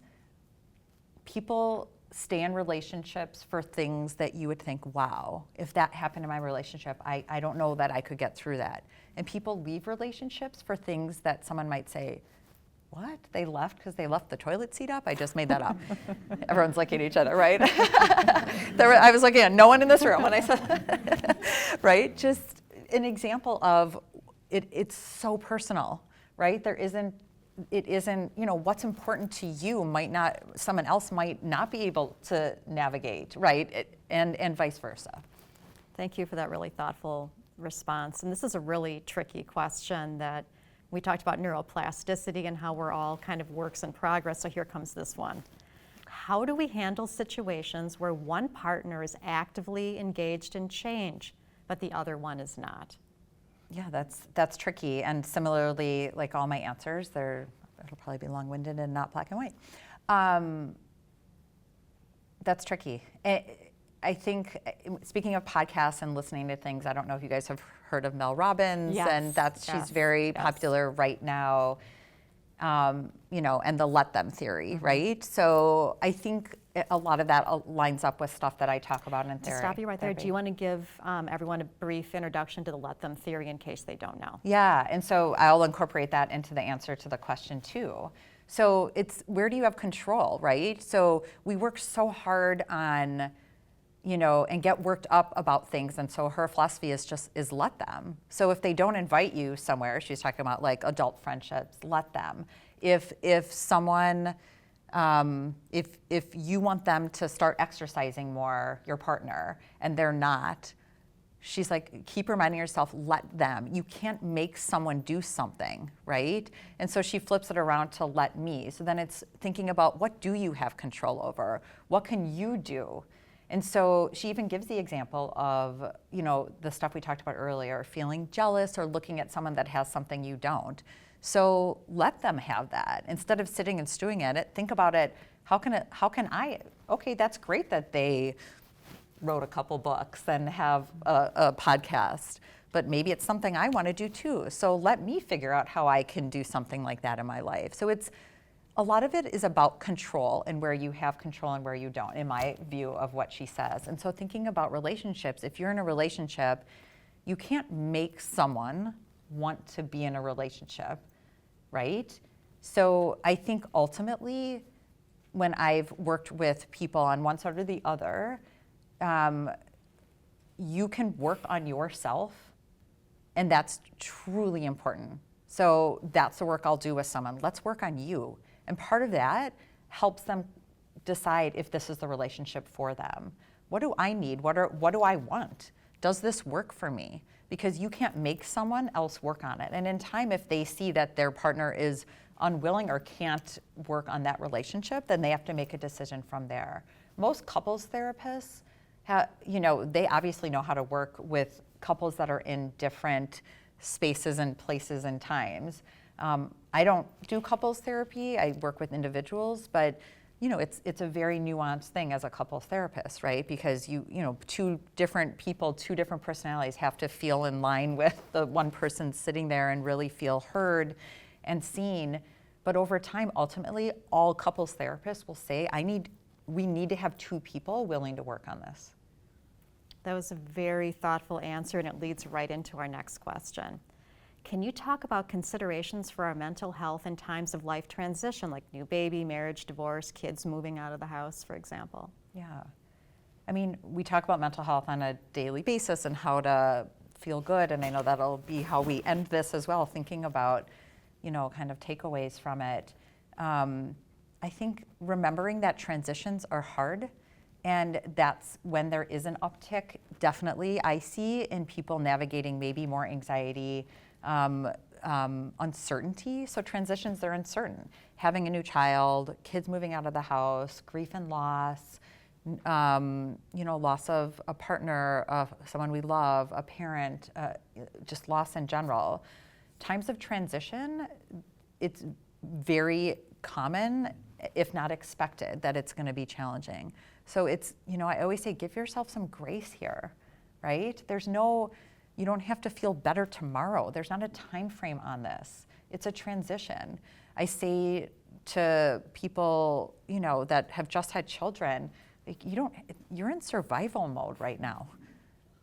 people stay in relationships for things that you would think, wow, if that happened in my relationship, I don't know that I could get through that. And people leave relationships for things that someone might say, what? They left because they left the toilet seat up? I just made that up. Everyone's looking at each other, right? I was looking at no one in this room when I said, right? Just an example of it's so personal, right? It isn't, what's important to you someone else might not be able to navigate, right? And vice versa. Thank you for that really thoughtful response. And this is a really tricky question that we talked about neuroplasticity and how we're all kind of works in progress. So here comes this one. How do we handle situations where one partner is actively engaged in change, but the other one is not? Yeah, that's tricky. And similarly, like all my answers, it'll probably be long-winded and not black and white. That's tricky. I think, speaking of podcasts and listening to things, I don't know if you guys have heard of Mel Robbins, yes, and she's very popular right now, and the let them theory, right? So I think a lot of that lines up with stuff that I talk about in To stop you right there, do you want to give everyone a brief introduction to the let them theory in case they don't know? Yeah, and so I'll incorporate that into the answer to the question too. So it's, where do you have control, right? So we work so hard on, and get worked up about things. And so her philosophy is let them. So if they don't invite you somewhere, she's talking about like adult friendships, let them. If someone, if you want them to start exercising more, your partner, and they're not, she's like, keep reminding yourself, let them. You can't make someone do something, right? And so she flips it around to let me. So then it's thinking about, what do you have control over? What can you do? And so she even gives the example of, the stuff we talked about earlier, feeling jealous or looking at someone that has something you don't. So let them have that. Instead of sitting and stewing at it, think about it, how can I, okay, that's great that they wrote a couple books and have a podcast, but maybe it's something I want to do too. So let me figure out how I can do something like that in my life. So a lot of it is about control and where you have control and where you don't, in my view of what she says. And so thinking about relationships, if you're in a relationship, you can't make someone want to be in a relationship, right? So I think ultimately, when I've worked with people on one side or the other, you can work on yourself, and that's truly important. So that's the work I'll do with someone. Let's work on you. And part of that helps them decide if this is the relationship for them. What do I need? What do I want? Does this work for me? Because you can't make someone else work on it. And in time, if they see that their partner is unwilling or can't work on that relationship, then they have to make a decision from there. Most couples therapists, they obviously know how to work with couples that are in different spaces and places and times. I don't do couples therapy. I work with individuals, but it's a very nuanced thing as a couples therapist, right? Because two different people, two different personalities have to feel in line with the one person sitting there and really feel heard and seen. But over time, ultimately, all couples therapists will say, we need to have two people willing to work on this. That was a very thoughtful answer, and it leads right into our next question. Can you talk about considerations for our mental health in times of life transition, like new baby, marriage, divorce, kids moving out of the house, for example? Yeah. I mean, we talk about mental health on a daily basis and how to feel good, and I know that'll be how we end this as well, thinking about, kind of takeaways from it. I think remembering that transitions are hard, and that's when there is an uptick, definitely, I see in people navigating maybe more anxiety, uncertainty. So transitions, they're uncertain. Having a new child, kids moving out of the house, grief and loss, loss of a partner, of someone we love, a parent, just loss in general. Times of transition, it's very common, if not expected, that it's going to be challenging. So it's, I always say, give yourself some grace here, right? You don't have to feel better tomorrow. There's not a time frame on this. It's a transition. I say to people, that have just had children, like, you're in survival mode right now.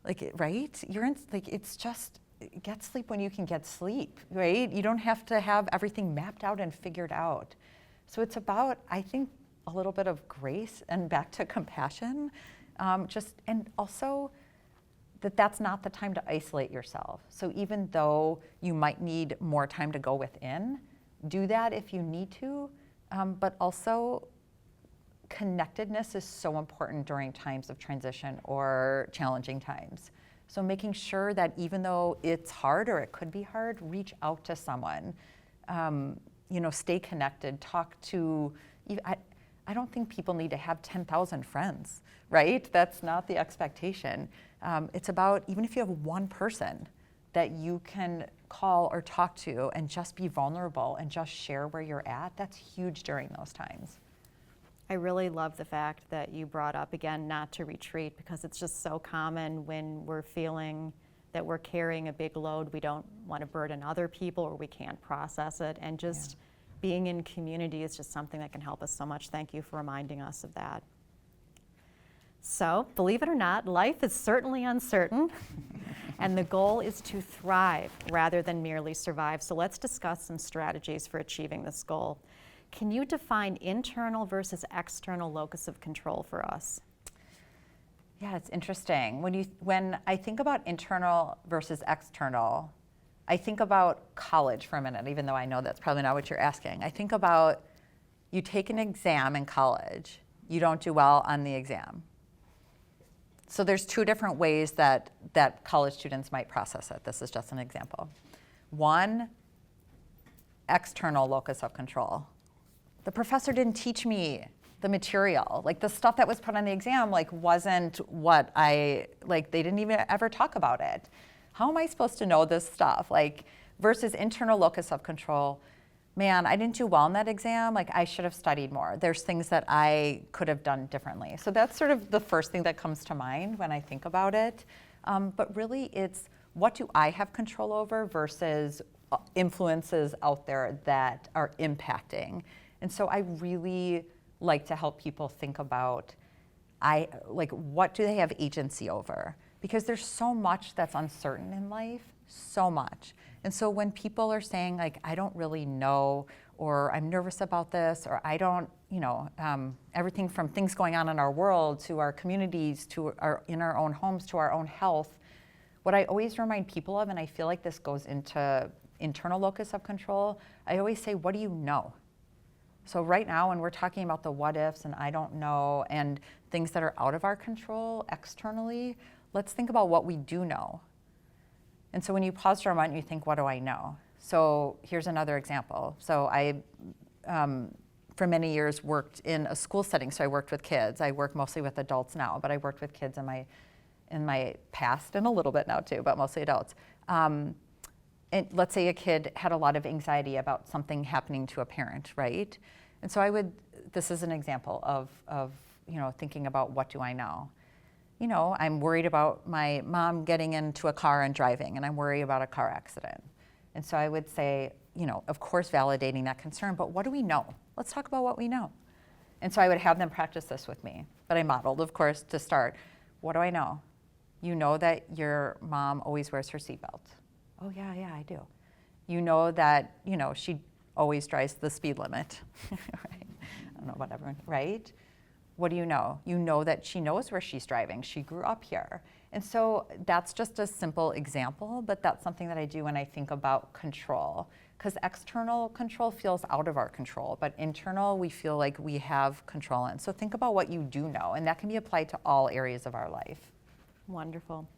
Like, right? It's just, get sleep when you can get sleep, right? You don't have to have everything mapped out and figured out. So it's about, I think, a little bit of grace and back to compassion, and also that's not the time to isolate yourself. So even though you might need more time to go within, do that if you need to, but also connectedness is so important during times of transition or challenging times. So making sure that even though it's hard or it could be hard, reach out to someone, stay connected, talk to, I don't think people need to have 10,000 friends, right? That's not the expectation. It's about, even if you have one person that you can call or talk to and just be vulnerable and just share where you're at, that's huge during those times. I really love the fact that you brought up, again, not to retreat, because it's just so common when we're feeling that we're carrying a big load, we don't want to burden other people or we can't process it. And just being in community is just something that can help us so much. Thank you for reminding us of that. So, believe it or not, life is certainly uncertain, and the goal is to thrive rather than merely survive. So let's discuss some strategies for achieving this goal. Can you define internal versus external locus of control for us? Yeah, it's interesting. When I think about internal versus external, I think about college for a minute, even though I know that's probably not what you're asking. I think about, you take an exam in college, you don't do well on the exam. So there's two different ways that college students might process it. This is just an example. One, external locus of control. The professor didn't teach me the material. Like, the stuff that was put on the exam, wasn't what they didn't even ever talk about it. How am I supposed to know this stuff? Versus internal locus of control, man, I didn't do well in that exam. I should have studied more. There's things that I could have done differently. So that's sort of the first thing that comes to mind when I think about it. But really, it's, what do I have control over versus influences out there that are impacting. And so I really like to help people think about, what do they have agency over? Because there's so much that's uncertain in life, so much. And so when people are saying, I don't really know, or I'm nervous about this, or I don't, everything from things going on in our world to our communities, in our own homes, to our own health, what I always remind people of, and I feel like this goes into internal locus of control, I always say, what do you know? So right now, when we're talking about the what ifs and I don't know and things that are out of our control externally, let's think about what we do know. And so when you pause for a moment, you think, what do I know? So here's another example. So I, for many years, worked in a school setting. So I worked with kids. I work mostly with adults now, but I worked with kids in my past, and a little bit now too, but mostly adults. And let's say a kid had a lot of anxiety about something happening to a parent, right? And so this is an example of thinking about, what do I know? I'm worried about my mom getting into a car and driving, and I'm worried about a car accident. And so I would say, of course, validating that concern, but what do we know? Let's talk about what we know. And so I would have them practice this with me. But I modeled, of course, to start. What do I know? You know that your mom always wears her seatbelt. Oh, yeah, I do. You know that, she always drives the speed limit. Right? I don't know, whatever, right? What do you know? You know that she knows where she's driving. She grew up here. And so that's just a simple example, but that's something that I do when I think about control. Because external control feels out of our control, but internal we feel like we have control in. So think about what you do know, and that can be applied to all areas of our life. Wonderful.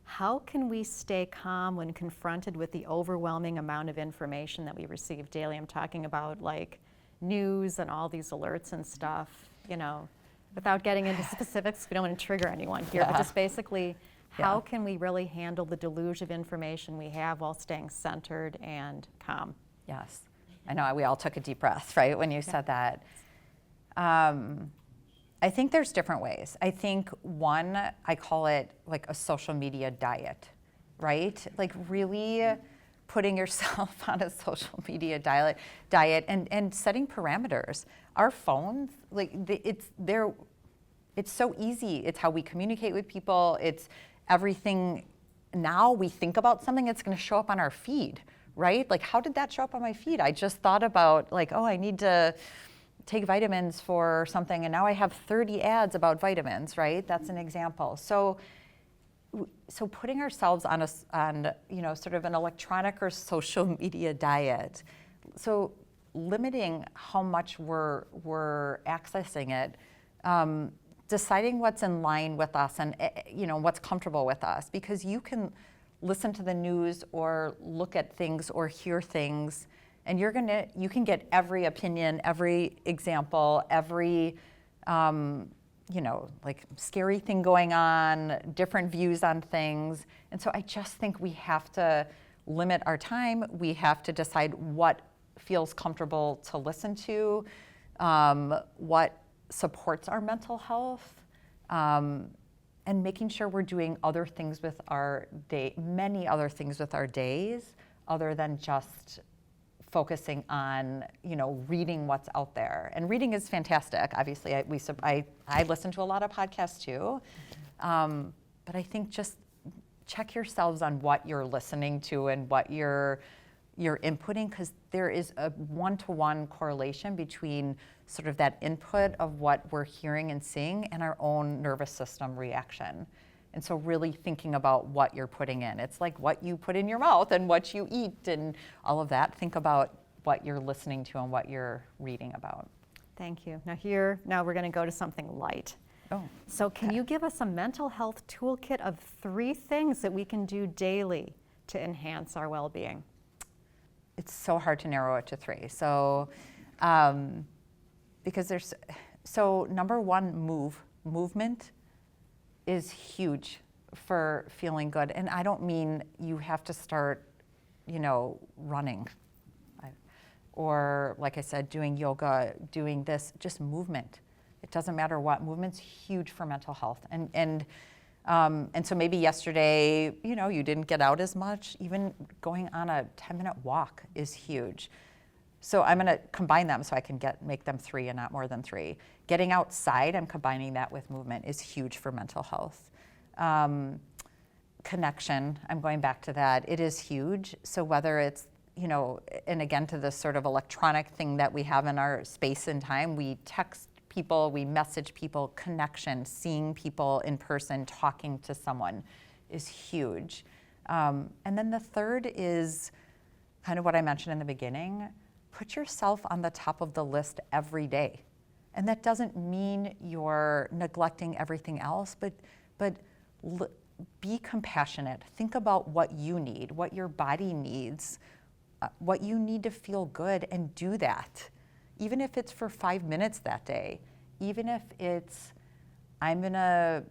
how can we stay calm when confronted with the overwhelming amount of information that we receive daily? I'm talking about like news and all these alerts and stuff, you know, without getting into specifics, we don't want to trigger anyone here, but just basically, how can we really handle the deluge of information we have while staying centered and calm? Yes. I know we all took a deep breath, right, when you said that. I think there's different ways. I think one, I call it like a social media diet, right? Like really putting yourself on a social media diet and setting parameters. Our phones, like it's so easy. It's how we communicate with people. It's everything. Now we think about something, it's going to show up on our feed, right? Like, how did that show up on my feed? I just thought about like, oh, I need to take vitamins for something, and now I have 30 ads about vitamins, right? That's an example. So putting ourselves on sort of an electronic or social media diet. So limiting how much we're accessing it, deciding what's in line with us and what's comfortable with us, because you can listen to the news or look at things or hear things, and you can get every opinion, every example, every like scary thing going on, different views on things. And so I just think we have to limit our time. We have to decide what feels comfortable to listen to, what supports our mental health, and making sure we're doing other things with our day, many other things with our days, other than just focusing on, reading what's out there. And reading is fantastic. Obviously, I listen to a lot of podcasts too. But I think just check yourselves on what you're listening to and what you're inputting, because there is a one-to-one correlation between sort of that input of what we're hearing and seeing and our own nervous system reaction. And so really thinking about what you're putting in. It's like what you put in your mouth and what you eat and all of that. Think about what you're listening to and what you're reading about. Thank you. Now we're going to go to something light. Oh. So can you give us a mental health toolkit of 3 things that we can do daily to enhance our well-being? It's so hard to narrow it to 3. So, because number 1, movement is huge for feeling good. And I don't mean you have to start, running. Or like I said, doing yoga, doing this, just movement. It doesn't matter what, movement's huge for mental health. And so maybe yesterday, you didn't get out as much. Even going on a 10-minute walk is huge. So I'm going to combine them so I can make them 3 and not more than 3. Getting outside, I'm combining that with movement, is huge for mental health. Connection, I'm going back to that. It is huge. So whether it's, and again to this sort of electronic thing that we have in our space and time, we text people, we message people, connection, seeing people in person, talking to someone is huge. And then the third is kind of what I mentioned in the beginning. Put yourself on the top of the list every day. And that doesn't mean you're neglecting everything else, but be compassionate. Think about what you need, what your body needs, what you need to feel good, and do that. Even if it's for 5 minutes that day, even if it's, I'm gonna,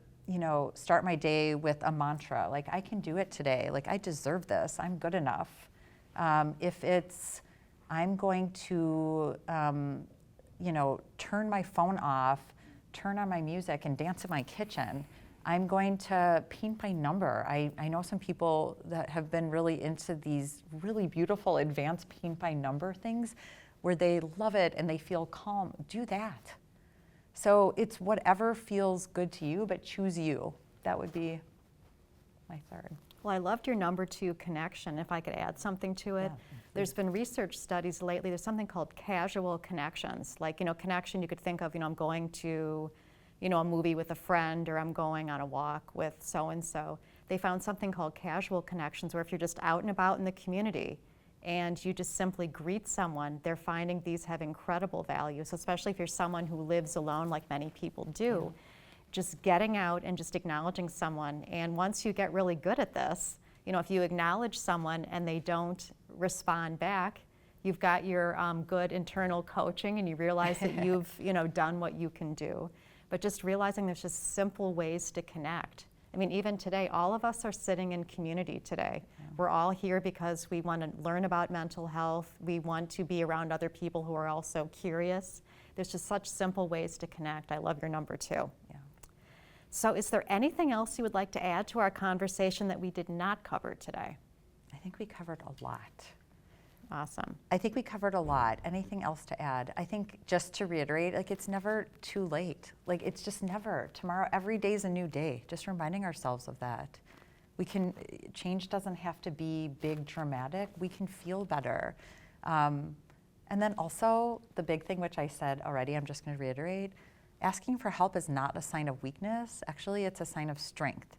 start my day with a mantra, like I can do it today, like I deserve this, I'm good enough. If it's, I'm going to, turn my phone off, turn on my music and dance in my kitchen. I'm going to paint by number. I know some people that have been really into these really beautiful advanced paint by number things where they love it and they feel calm. Do that. So it's whatever feels good to you, but choose you. That would be my third. Well, I loved your number 2, connection, if I could add something to it. Yeah, there's been research studies lately, there's something called casual connections. Like, connection you could think of, I'm going to, a movie with a friend, or I'm going on a walk with so-and-so. They found something called casual connections, where if you're just out and about in the community and you just simply greet someone, they're finding these have incredible value. So especially if you're someone who lives alone, like many people do. just getting out and just acknowledging someone. And once you get really good at this, if you acknowledge someone and they don't respond back, you've got your good internal coaching and you realize that you've done what you can do. But just realizing there's just simple ways to connect. I mean, even today, all of us are sitting in community today. Yeah. We're all here because we want to learn about mental health. We want to be around other people who are also curious. There's just such simple ways to connect. I love your number 2. Yeah. So is there anything else you would like to add to our conversation that we did not cover today? I think we covered a lot. Awesome. I think we covered a lot. Anything else to add? I think just to reiterate, it's never too late. It's just never. Tomorrow, every day is a new day. Just reminding ourselves of that. Change doesn't have to be big, dramatic. We can feel better. And then also, the big thing, which I said already, I'm just going to reiterate, asking for help is not a sign of weakness. Actually, it's a sign of strength.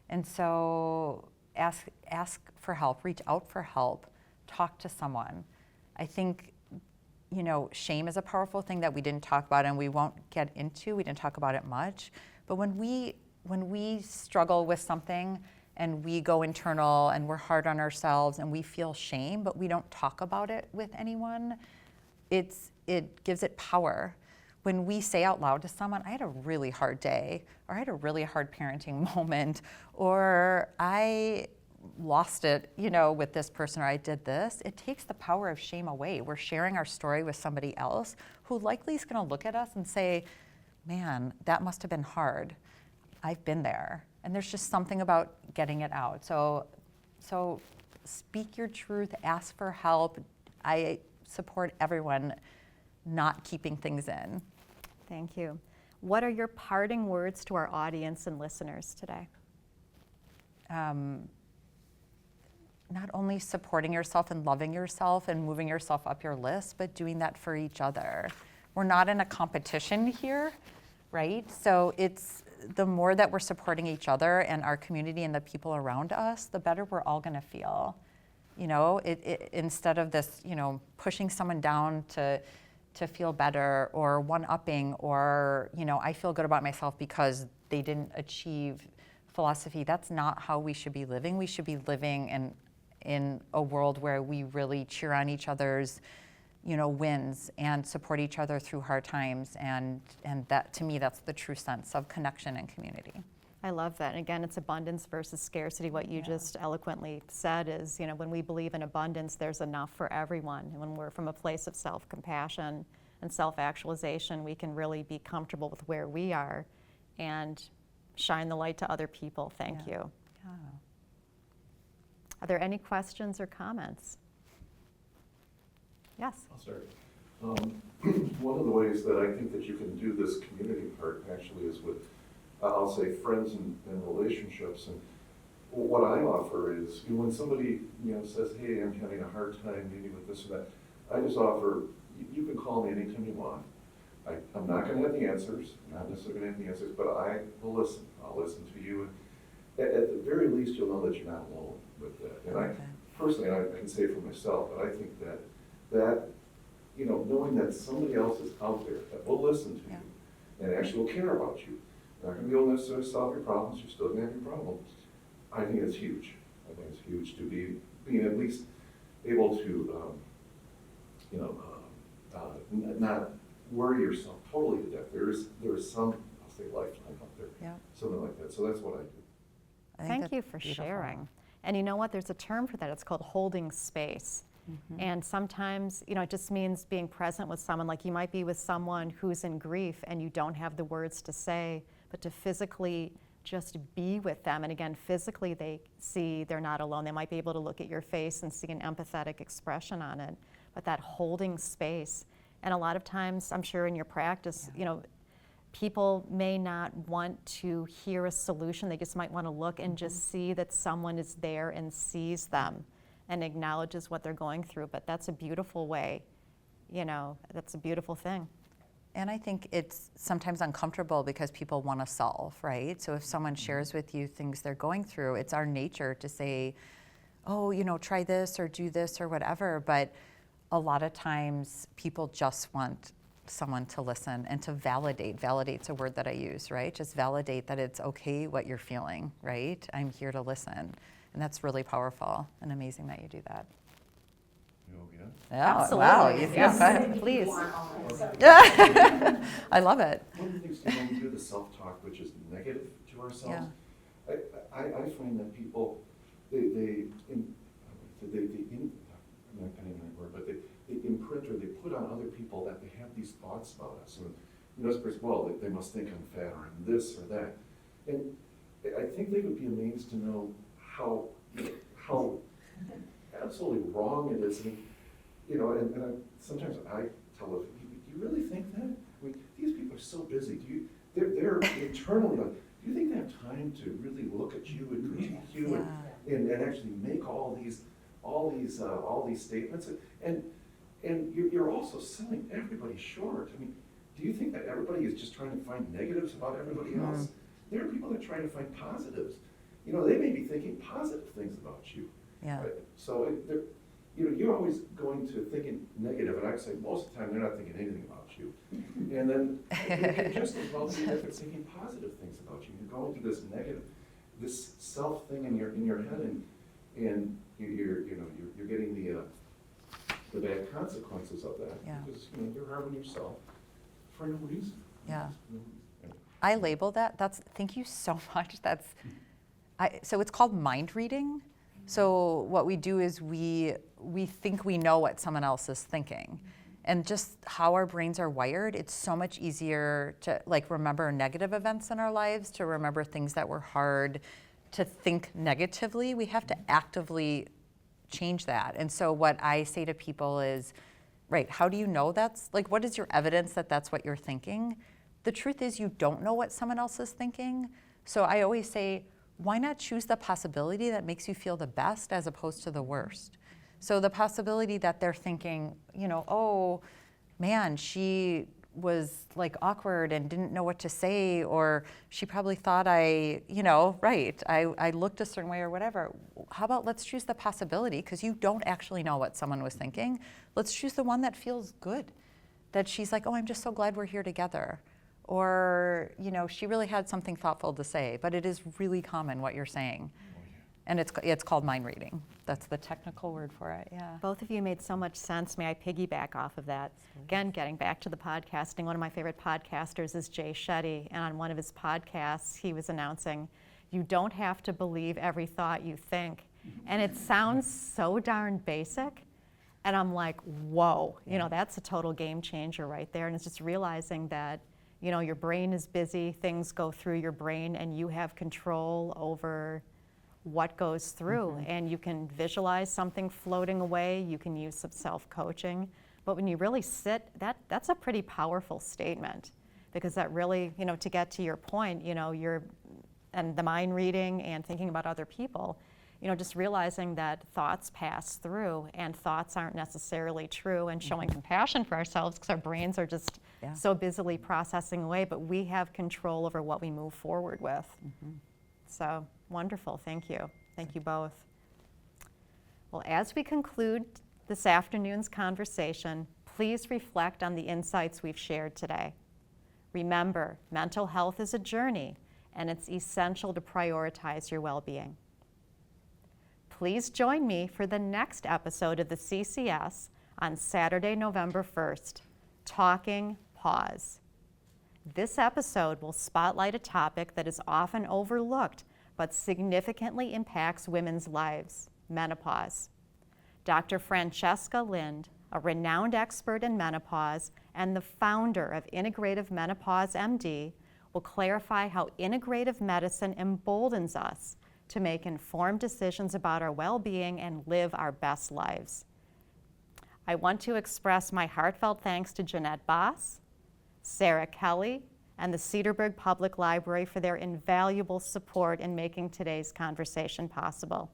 And so ask for help, reach out for help. Talk to someone. I think, shame is a powerful thing that we didn't talk about and we won't get into. We didn't talk about it much. But when we struggle with something and we go internal and we're hard on ourselves and we feel shame, but we don't talk about it with anyone, it gives it power. When we say out loud to someone, I had a really hard day, or I had a really hard parenting moment, or I lost it, with this person, or I did this, it takes the power of shame away. We're sharing our story with somebody else who likely is going to look at us and say, man, that must have been hard. I've been there. And there's just something about getting it out. So speak your truth, ask for help. I support everyone not keeping things in. Thank you. What are your parting words to our audience and listeners today? Not only supporting yourself and loving yourself and moving yourself up your list, but doing that for each other. We're not in a competition here, right? So it's the more that we're supporting each other and our community and the people around us, the better we're all gonna feel. Instead of this, pushing someone down to feel better, or one-upping, or, I feel good about myself because they didn't achieve philosophy. That's not how we should be living. We should be living in a world where we really cheer on each other's, wins and support each other through hard times. And that, to me, that's the true sense of connection and community. I love that. And again, it's abundance versus scarcity. What you just eloquently said is, when we believe in abundance, there's enough for everyone. And when we're from a place of self-compassion and self-actualization, we can really be comfortable with where we are and shine the light to other people. Thank you. Yeah. Are there any questions or comments? Yes. I'll start. One of the ways that I think that you can do this community part actually is with, I'll say, friends and relationships. And what I offer is, when somebody says, hey, I'm having a hard time maybe with this or that, I just offer, you can call me anytime you want. I'm not going to have the answers, not necessarily going to have the answers, but I will listen. I'll listen to you. At the very least, you'll know that you're not alone with that. And I personally, I can say for myself, but I think that knowing that somebody else is out there that will listen to you and actually will care about you, not going to be able to necessarily solve your problems, you're still going to have your problems. I think it's huge. I think it's huge to being at least able to, not worry yourself totally to death. There is some, I'll say, lifeline out there, something like that. So that's what I do. Thank you for sharing. And you know what? There's a term for that. It's called holding space. Mm-hmm. And sometimes, it just means being present with someone. Like you might be with someone who's in grief and you don't have the words to say, but to physically just be with them. And again, physically they see they're not alone. They might be able to look at your face and see an empathetic expression on it. But that holding space. And a lot of times, I'm sure in your practice, people may not want to hear a solution. They just might want to look and just see that someone is there and sees them and acknowledges what they're going through. But that's a beautiful way, that's a beautiful thing. And I think it's sometimes uncomfortable because people want to solve, right? So if someone shares with you things they're going through, it's our nature to say, oh, try this or do this or whatever. But a lot of times people just want someone to listen and to validate. Validate's a word that I use, right? Just validate that it's okay what you're feeling, right? I'm here to listen. And that's really powerful and amazing that you do that. You okay? Yeah, Absolutely. wow. Yes, please. Yeah. I love it. One of the things when we do the self-talk, which is negative to ourselves, I find that people, they imprint or they put on other people that they have these thoughts about us. And this person, well, they must think I'm fat or I'm this or that. And I think they would be amazed to know how absolutely wrong it is. And, sometimes I tell them, do you really think that? I mean, these people are so busy. They're internally like, do you think they have time to really look at you and critique you and actually make all these statements? And you're also selling everybody short. I mean, do you think that everybody is just trying to find negatives about everybody else? There are people that are trying to find positives. They may be thinking positive things about you. Yeah. Right? So you're always going to thinking negative, and I'd say most of the time they're not thinking anything about you. And then it just as well be that they're thinking positive things about you. You're going through this negative, this self thing in your head, and you're getting the bad consequences of that. Yeah. Because you're harming yourself for no reason. Yeah. No reason. I label that. Thank you so much. So it's called mind reading. So what we do is we think we know what someone else is thinking. And just how our brains are wired, it's so much easier to remember negative events in our lives, to remember things that were hard, to think negatively. We have to actively change that. And so what I say to people is, right, how do you know that's, what is your evidence that that's what you're thinking? The truth is you don't know what someone else is thinking. So I always say, why not choose the possibility that makes you feel the best as opposed to the worst? So the possibility that they're thinking, oh man, she was awkward and didn't know what to say, or she probably thought I looked a certain way or whatever. How about let's choose the possibility, because you don't actually know what someone was thinking. Let's choose the one that feels good, that she's like, oh, I'm just so glad we're here together. Or, she really had something thoughtful to say, but it is really common what you're saying. And it's called mind reading. That's the technical word for it, yeah. Both of you made so much sense. May I piggyback off of that? Again, getting back to the podcasting, one of my favorite podcasters is Jay Shetty, and on one of his podcasts, he was announcing, you don't have to believe every thought you think. And it sounds so darn basic, and I'm like, whoa, that's a total game changer right there. And it's just realizing that, your brain is busy, things go through your brain, and you have control over what goes through. And you can visualize something floating away, you can use some self-coaching, but when you really sit, that's a pretty powerful statement, because that really, to get to your point, and the mind reading and thinking about other people, just realizing that thoughts pass through and thoughts aren't necessarily true, and showing compassion for ourselves, because our brains are just so busily processing away, but we have control over what we move forward with. So wonderful, thank you. Thank you both. Well, as we conclude this afternoon's conversation, please reflect on the insights we've shared today. Remember, mental health is a journey, and it's essential to prioritize your well-being. Please join me for the next episode of the CCS on Saturday, November 1st, Talking Pause. This episode will spotlight a topic that is often overlooked but significantly impacts women's lives: menopause. Dr. Francesca Lind, a renowned expert in menopause and the founder of Integrative Menopause MD, will clarify how integrative medicine emboldens us to make informed decisions about our well-being and live our best lives. I want to express my heartfelt thanks to Jeanette Baas, Sarah Kelly, and the Cedarburg Public Library for their invaluable support in making today's conversation possible.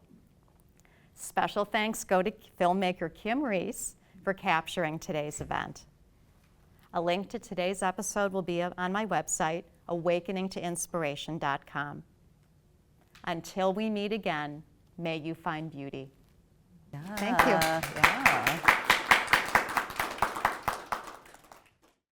Special thanks go to filmmaker Kim Reese for capturing today's event. A link to today's episode will be on my website, awakeningtoinspiration.com. Until we meet again, may you find beauty. Yeah. Thank you. Yeah.